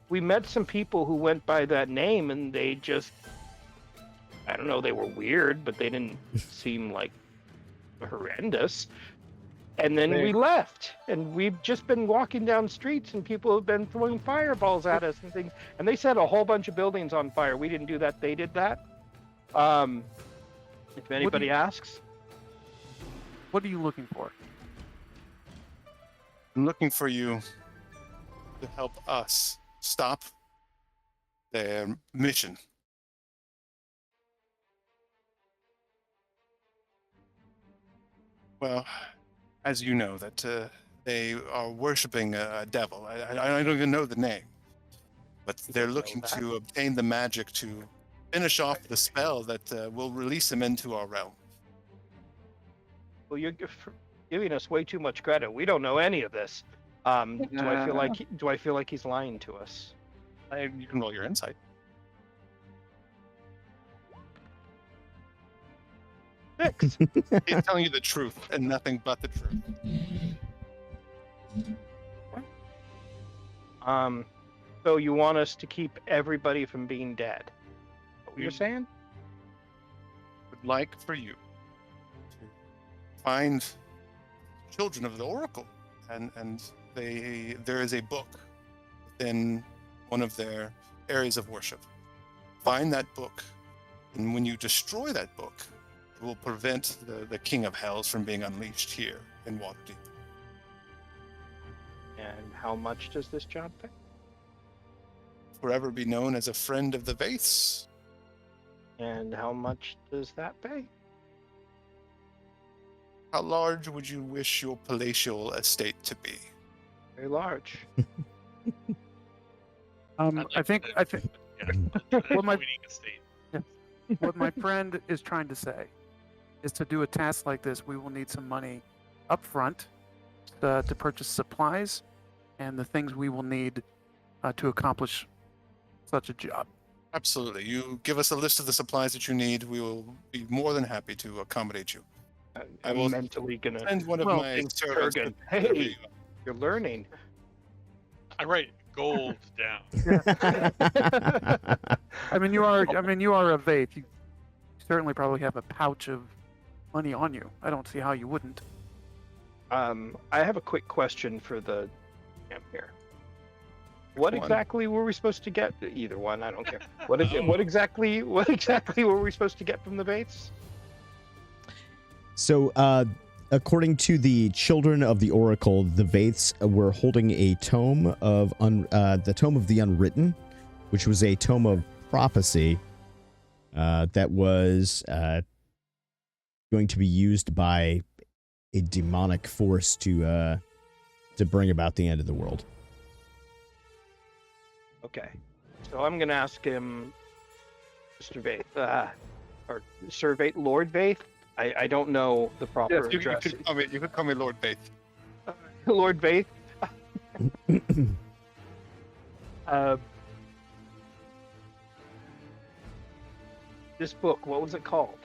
Speaker 3: we met some people who went by that name, and they just, I don't know, they were weird, but they didn't seem like horrendous. And then we left, and we've just been walking down streets, and people have been throwing fireballs at us and things. And they set a whole bunch of buildings on fire. We didn't do that; they did that. If anybody asks,
Speaker 2: What are you looking for?
Speaker 5: I'm looking for you to help us stop their mission. Well, as you know, that they are worshiping a devil. I don't even know the name, but they're looking to obtain the magic to finish off the spell that will release them into our realm.
Speaker 3: well, you're giving us way too much credit. We don't know any of this. Do I feel like he's lying to us?
Speaker 5: You can roll your insight.
Speaker 3: 6.
Speaker 5: He's telling you the truth and nothing but the truth.
Speaker 3: So you want us to keep everybody from being dead? What you're saying?
Speaker 5: Would like for you to find children of the Oracle, and there is a book within one of their areas of worship. Find that book, and when you destroy that book, it will prevent the King of Hells from being unleashed here in Waterdeep.
Speaker 3: And how much does this job pay?
Speaker 5: Forever be known as a friend of the Vaiths.
Speaker 3: And how much does that pay?
Speaker 5: How large would you wish your palatial estate to be?
Speaker 3: Very large.
Speaker 2: I think
Speaker 4: Yeah.
Speaker 2: Well, my-
Speaker 4: Winning estate.
Speaker 2: what my friend is trying to say is to do a task like this, we will need some money up front to purchase supplies and the things we will need to accomplish such a job.
Speaker 5: Absolutely. You give us a list of the supplies that you need. We will be more than happy to accommodate you. I will
Speaker 3: I'm mentally gonna.
Speaker 5: send one of
Speaker 2: Well,
Speaker 5: my servants.
Speaker 3: Kurgan,
Speaker 5: to deliver
Speaker 3: hey.
Speaker 5: you.
Speaker 3: You're learning.
Speaker 4: I write gold down.
Speaker 2: I mean, you are a Vaith. You certainly probably have a pouch of money on you. I don't see how you wouldn't.
Speaker 3: I have a quick question for the camp here. What
Speaker 5: One.
Speaker 3: exactly were we supposed to get? Either one, I don't care. What exactly were we supposed to get from the Vaiths?
Speaker 1: So, according to the children of the Oracle, the Vaiths were holding a tome of the Tome of the Unwritten, which was a tome of prophecy that was going to be used by a demonic force to bring about the end of the world.
Speaker 3: Okay, so I'm gonna ask him, Mr. Vaith, or Sir Vaith, Lord Vaith. I don't know the proper
Speaker 5: Yes, you
Speaker 3: address.
Speaker 5: could call me Lord Vaith.
Speaker 3: Lord Vaith. This book, what was it called?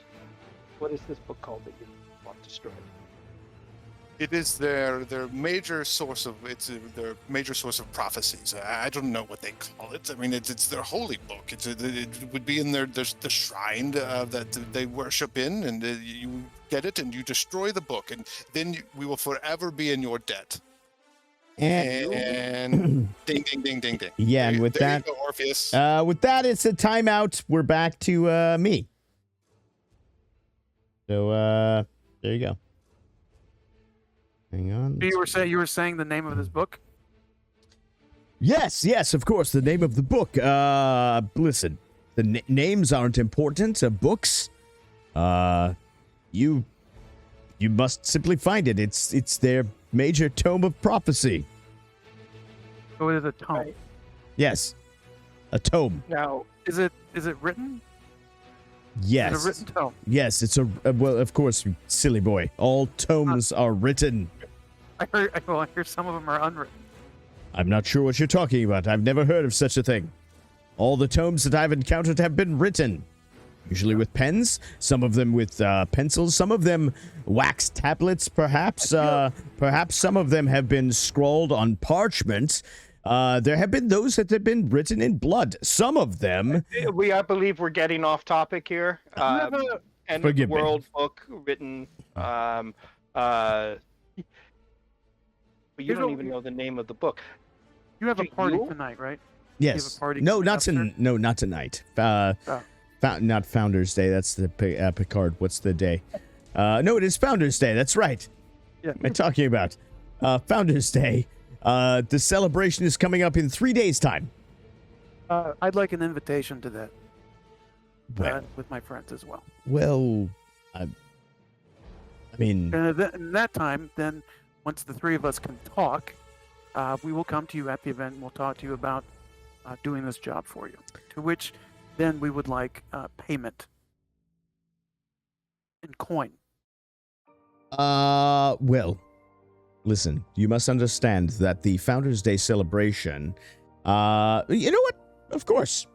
Speaker 3: What is this book called that you want destroyed?
Speaker 5: It is their major source of their major source of prophecies. I don't know what they call it. I mean, it's their holy book. It would be in there's the shrine that they worship in, and you get it and you destroy the book, and then we will forever be in your debt. And ding, ding, ding, ding, ding.
Speaker 1: Yeah, and with
Speaker 5: there
Speaker 1: that,
Speaker 5: you go, Orpheus.
Speaker 1: with that, it's a timeout. We're back to me. So there you go. Hang on.
Speaker 2: You were saying the name of this book?
Speaker 1: Yes, of course. The name of the book. Listen, the names aren't important. Books. You must simply find it. It's their major tome of prophecy.
Speaker 2: Oh, it is a tome.
Speaker 1: Yes, a tome.
Speaker 3: Now,
Speaker 2: Is it written?
Speaker 1: Yes.
Speaker 2: It's a written tome.
Speaker 1: Yes, it's a well. Of course, you silly boy. All tomes are written.
Speaker 2: I hear some of them are unwritten.
Speaker 1: I'm not sure what you're talking about. I've never heard of such a thing. All the tomes that I've encountered have been written. Usually with pens, some of them with pencils, some of them wax tablets, perhaps. Perhaps some of them have been scrawled on parchment. There have been those that have been written in blood. Some of them...
Speaker 3: I believe we're getting off topic here. End of the
Speaker 1: Forgive me.
Speaker 3: world book written. But you don't even know the name of the book.
Speaker 2: You have a
Speaker 3: Do
Speaker 2: party
Speaker 3: you?
Speaker 2: tonight, right?
Speaker 1: Yes.
Speaker 2: You have a party
Speaker 1: No,
Speaker 2: coming
Speaker 1: not
Speaker 2: up, sir?
Speaker 1: not tonight.
Speaker 2: Oh.
Speaker 1: Not Founders Day. That's the Picard. What's the day? No, it is Founders Day. That's right.
Speaker 2: Yeah.
Speaker 1: What am I talking about? Founders Day. The celebration is coming up in 3 days' time.
Speaker 2: I'd like an invitation to that
Speaker 1: Well,
Speaker 2: with my friends as well.
Speaker 1: I mean,
Speaker 2: And in that time, then once the three of us can talk, we will come to you at the event and we'll talk to you about doing this job for you. To which then we would like payment in coin.
Speaker 1: well, listen, you must understand that the Founders Day celebration, you know what? Of course.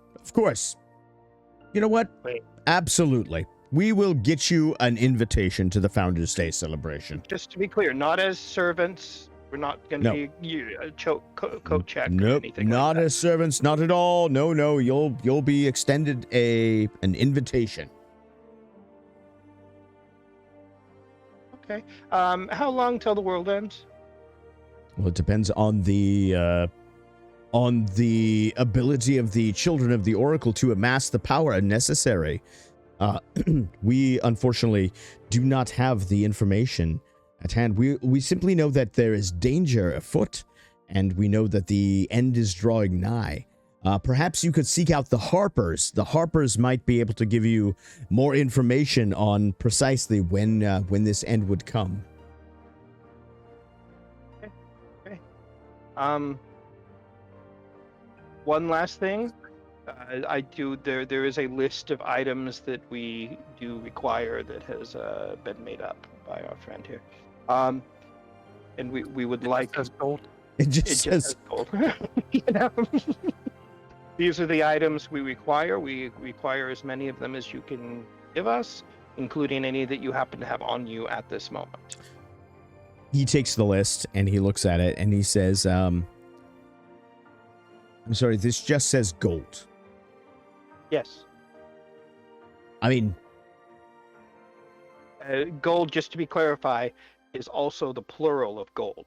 Speaker 1: You know what?
Speaker 3: Wait.
Speaker 1: Absolutely. We will get you an invitation to the Founders Day celebration.
Speaker 3: Just to be clear, not as servants. We're not going to
Speaker 1: No.
Speaker 3: be coat check or
Speaker 1: Nope,
Speaker 3: anything
Speaker 1: not
Speaker 3: like
Speaker 1: as servants, not at all. No, you'll be extended an invitation.
Speaker 3: that. Okay. How long till the world ends?
Speaker 1: Well, it depends on the ability of the children of the Oracle to amass the power necessary. We unfortunately do not have the information at hand. We simply know that there is danger afoot, and we know that the end is drawing nigh. Perhaps you could seek out the Harpers. The Harpers might be able to give you more information on precisely when this end would come.
Speaker 3: Okay. One last thing. There is a list of items that we do require that has been made up by our friend here. And we would like
Speaker 2: As gold.
Speaker 1: It just
Speaker 3: it
Speaker 1: says
Speaker 3: just gold. You know? These are the items we require. We require as many of them as you can give us, including any that you happen to have on you at this moment.
Speaker 1: he takes the list and he looks at it and he says, I'm sorry, this just says gold.
Speaker 3: Yes.
Speaker 1: I mean,
Speaker 3: Gold, just to be clarified, is also the plural of gold.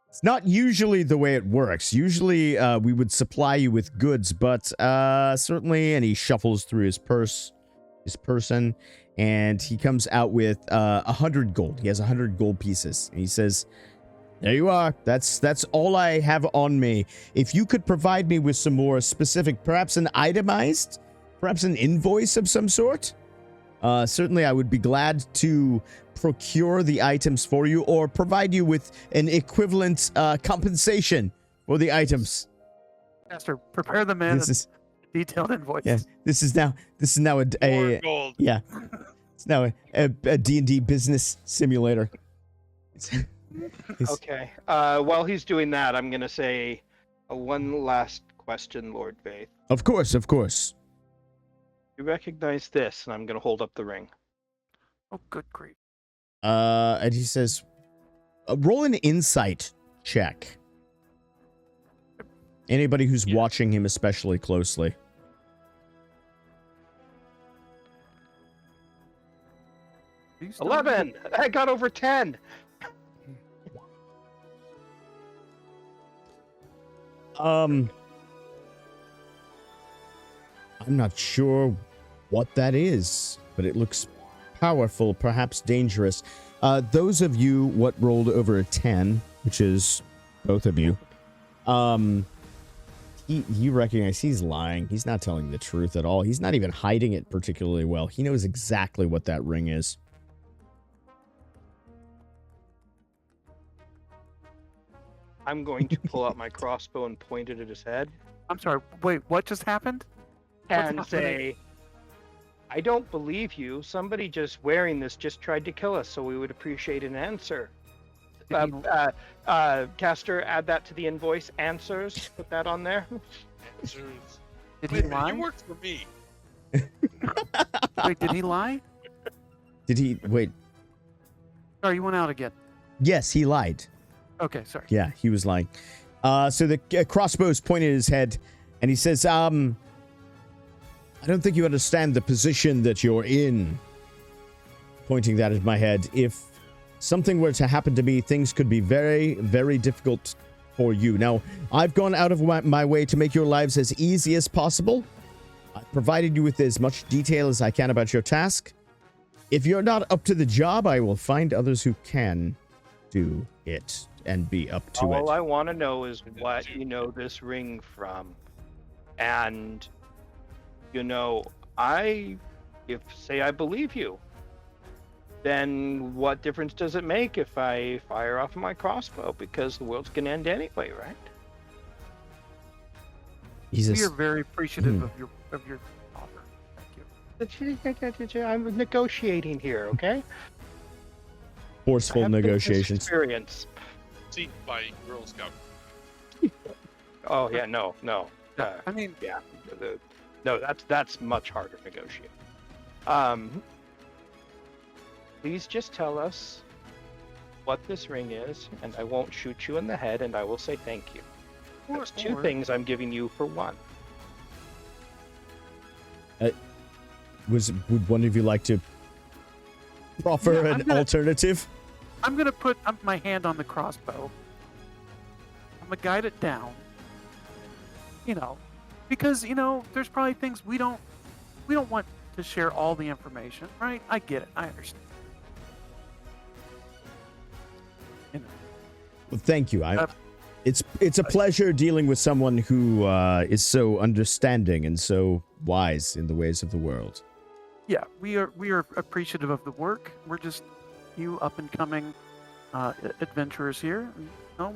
Speaker 1: it's not usually the way it works. Usually we would supply you with goods, but certainly, and he shuffles through his person, and he comes out with 100 gold. He has 100 gold pieces. And he says, there you are. That's all I have on me. If you could provide me with some more specific, perhaps an itemized, perhaps an invoice of some sort, certainly I would be glad to procure the items for you or provide you with an equivalent compensation for the items.
Speaker 2: Master, prepare the man
Speaker 1: This is
Speaker 2: detailed invoice.
Speaker 1: yeah. This is now
Speaker 4: More
Speaker 1: a
Speaker 4: gold.
Speaker 1: yeah. It's now a D&D business simulator. It's-
Speaker 3: Okay. While he's doing that, I'm going to say one last question, Lord Vaith.
Speaker 1: Of course.
Speaker 3: You recognize this, and I'm going to hold up the ring.
Speaker 2: Oh, good grief.
Speaker 1: And he says, roll an insight check. Anybody who's
Speaker 4: Yeah.
Speaker 1: watching him especially closely.
Speaker 2: Are you still
Speaker 3: 11. I got over 10.
Speaker 1: I'm not sure what that is, but it looks powerful, perhaps dangerous. Those of you what rolled over a 10, which is both of you, you recognize he's lying. He's not telling the truth at all. He's not even hiding it particularly well. He knows exactly what that ring is.
Speaker 3: I'm going to pull out my crossbow and point it at his head
Speaker 2: I'm sorry. Wait, what just happened? What's
Speaker 3: and
Speaker 2: happening?
Speaker 3: say, I don't believe you. Somebody just wearing this just tried to kill us, so we would appreciate an answer.
Speaker 2: Did
Speaker 3: Caster, add that to the invoice. Answers. Put that on there.
Speaker 4: Answers.
Speaker 2: Did
Speaker 4: Wait
Speaker 2: he
Speaker 4: a minute,
Speaker 2: lie?
Speaker 4: you worked for me.
Speaker 2: Wait, did he lie?
Speaker 1: Did he? Wait.
Speaker 2: Sorry, you went out again.
Speaker 1: Yes, he lied.
Speaker 2: Okay, sorry.
Speaker 1: Yeah, he was lying. So the crossbow's pointed at his head, and he says, I don't think you understand the position that you're in. Pointing that at my head. If something were to happen to me, things could be very, very difficult for you. Now, I've gone out of my way to make your lives as easy as possible. I've provided you with as much detail as I can about your task. If you're not up to the job, I will find others who can do it and be up to it.
Speaker 3: All I want to know is what you know this ring from. And, you know, if I believe you, then what difference does it make if I fire off my crossbow? Because the world's going to end anyway, right?
Speaker 1: He's
Speaker 2: We
Speaker 1: a,
Speaker 2: are very appreciative of your offer. Thank you.
Speaker 3: I'm negotiating here, okay?
Speaker 1: forceful
Speaker 3: I have business
Speaker 1: negotiations.
Speaker 3: Experience.
Speaker 4: Seen by Girl Scout.
Speaker 3: Oh yeah, no.
Speaker 2: I mean,
Speaker 3: Yeah, no, that's much harder to negotiate. Please just tell us what this ring is, and I won't shoot you in the head, and I will say thank you. That's two things I'm giving you for one.
Speaker 1: Would one of you like to proffer
Speaker 2: Yeah,
Speaker 1: an alternative?
Speaker 2: I'm gonna put my hand on the crossbow. I'm gonna guide it down. You know, because there's probably things we don't want to share all the information, right? I get it. I understand.
Speaker 1: Well, thank you. It's a pleasure dealing with someone who is so understanding and so wise in the ways of the world.
Speaker 2: Yeah, we are appreciative of the work. We're just up and coming adventurers here. And,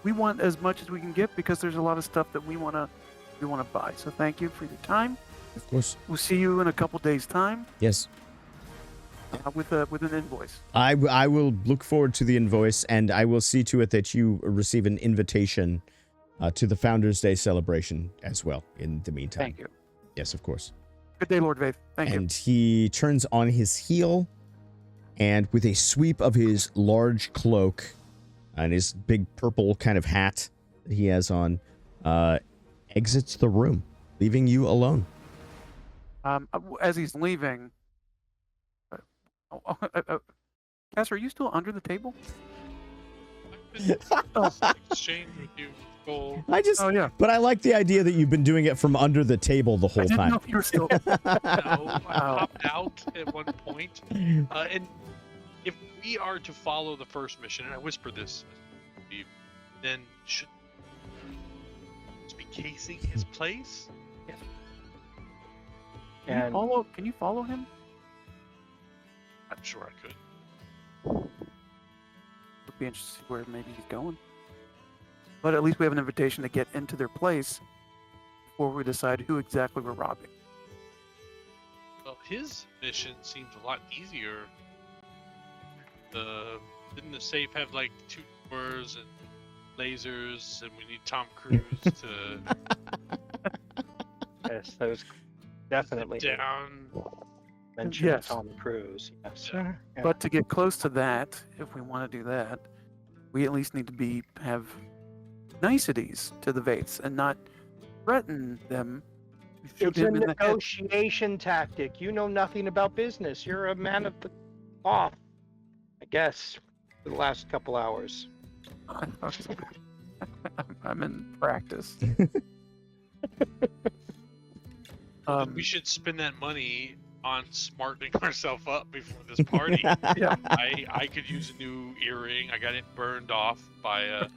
Speaker 2: we want as much as we can get because there's a lot of stuff that we wanna buy. So thank you for your time.
Speaker 1: Of course.
Speaker 2: We'll see you in a couple days' time
Speaker 1: Yes.
Speaker 2: with an invoice.
Speaker 1: I will look forward to the invoice, and I will see to it that you receive an invitation to the Founders' Day celebration as well in the meantime.
Speaker 2: Thank you.
Speaker 1: Yes, of course.
Speaker 2: Good day, Lord Vaith. Thank you.
Speaker 1: And he turns on his heel, and with a sweep of his large cloak and his big purple kind of hat that he has on, exits the room, leaving you alone.
Speaker 2: As he's leaving, Cass, are you still under the table?
Speaker 4: I've been exchange with you, gold.
Speaker 2: Oh yeah.
Speaker 1: But I like the idea that you've been doing it from under the table the
Speaker 2: I
Speaker 1: whole
Speaker 2: didn't
Speaker 1: time.
Speaker 2: know if you were still.
Speaker 4: No, I popped out at one point. And if we are to follow the first mission, and I whisper this, then should we be casing his place?
Speaker 3: And
Speaker 2: Can you follow him?
Speaker 4: I'm sure I could.
Speaker 2: Would be interested to see where maybe he's going. But at least we have an invitation to get into their place before we decide who exactly we're robbing.
Speaker 4: Well, his mission seems a lot easier. Didn't the safe have like 2 doors and lasers, and we need Tom Cruise to
Speaker 3: yes, that was definitely.
Speaker 4: sit down?
Speaker 3: mention
Speaker 2: Yes.
Speaker 3: Tom Cruise. Yes. Yeah.
Speaker 2: But to get close to that, if we want to do that, we at least need to have niceties to the Vaiths and not threaten them. Shoot
Speaker 3: It's a
Speaker 2: him in the head.
Speaker 3: negotiation tactic. You know nothing about business. You're a man of the cloth, I guess, for the last couple hours.
Speaker 2: I'm in practice.
Speaker 4: We should spend that money on smartening ourselves up before this party.
Speaker 2: Yeah.
Speaker 4: I could use a new earring. I got it burned off by a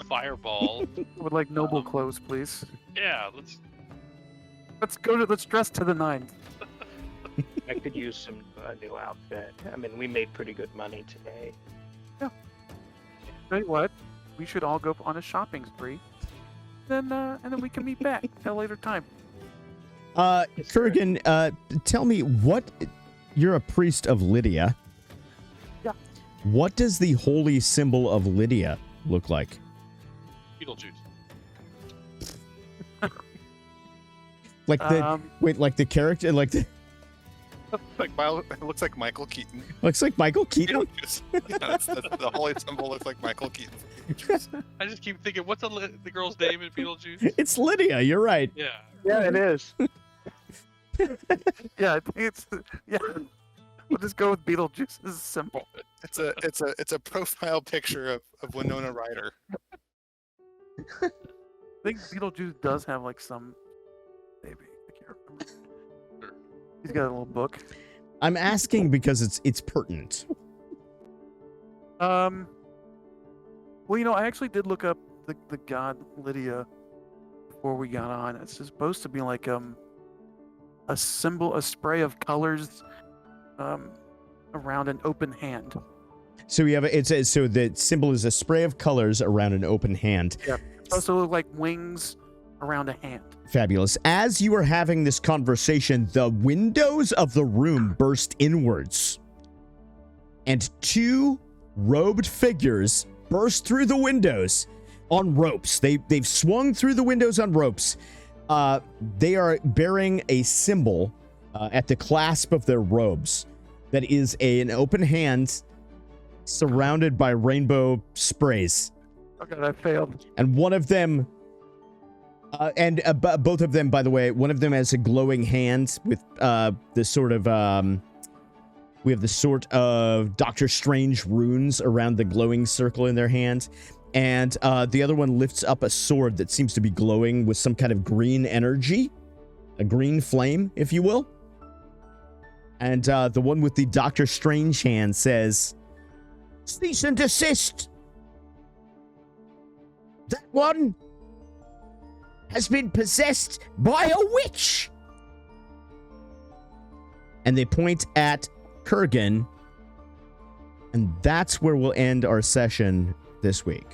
Speaker 4: fireball.
Speaker 2: I would like noble clothes, please.
Speaker 4: Yeah,
Speaker 2: Let's dress to the nines.
Speaker 3: I could use some new outfit. I mean, we made pretty good money today.
Speaker 2: Tell you what, we should all go on a shopping spree. And then we can meet back at a later time.
Speaker 1: Kurgan, tell me what you're a priest of Lydia.
Speaker 2: Yeah.
Speaker 1: What does the holy symbol of Lydia look like?
Speaker 4: Beetlejuice.
Speaker 1: Like like the character, like the
Speaker 5: It looks like Michael Keaton.
Speaker 1: looks like Michael Keaton.
Speaker 5: That's the holy symbol looks like Michael Keaton.
Speaker 4: I just keep thinking, what's the girl's name in Beetlejuice?
Speaker 1: It's Lydia. You're right.
Speaker 4: Yeah.
Speaker 3: Yeah, it is.
Speaker 2: Yeah, I think it's We'll just go with Beetlejuice. This is simple.
Speaker 5: It's a profile picture of Winona Ryder.
Speaker 2: I think Beetlejuice does have like some maybe. I can't remember. He's got a little book.
Speaker 1: I'm asking because it's pertinent.
Speaker 2: Well, I actually did look up the god Lydia before we got on. It's supposed to be like a symbol, a spray of colors around an open hand.
Speaker 1: So we have so the symbol is a spray of colors around an open hand.
Speaker 2: Yeah. It's supposed to look like wings around a hand.
Speaker 1: Fabulous. As you are having this conversation, the windows of the room burst inwards, and two robed figures burst through the windows on ropes. They've swung through the windows on ropes. They are bearing a symbol at the clasp of their robes that is an open hand surrounded by rainbow sprays.
Speaker 2: Oh god, I failed.
Speaker 1: And one of them, both of them, by the way, one of them has a glowing hand with the sort of, we have the sort of Doctor Strange runes around the glowing circle in their hand. And the other one lifts up a sword that seems to be glowing with some kind of green energy, a green flame, if you will. And the one with the Doctor Strange hand says, "Cease and desist. That one has been possessed by a witch." And they point at Kurgan. And that's where we'll end our session this week.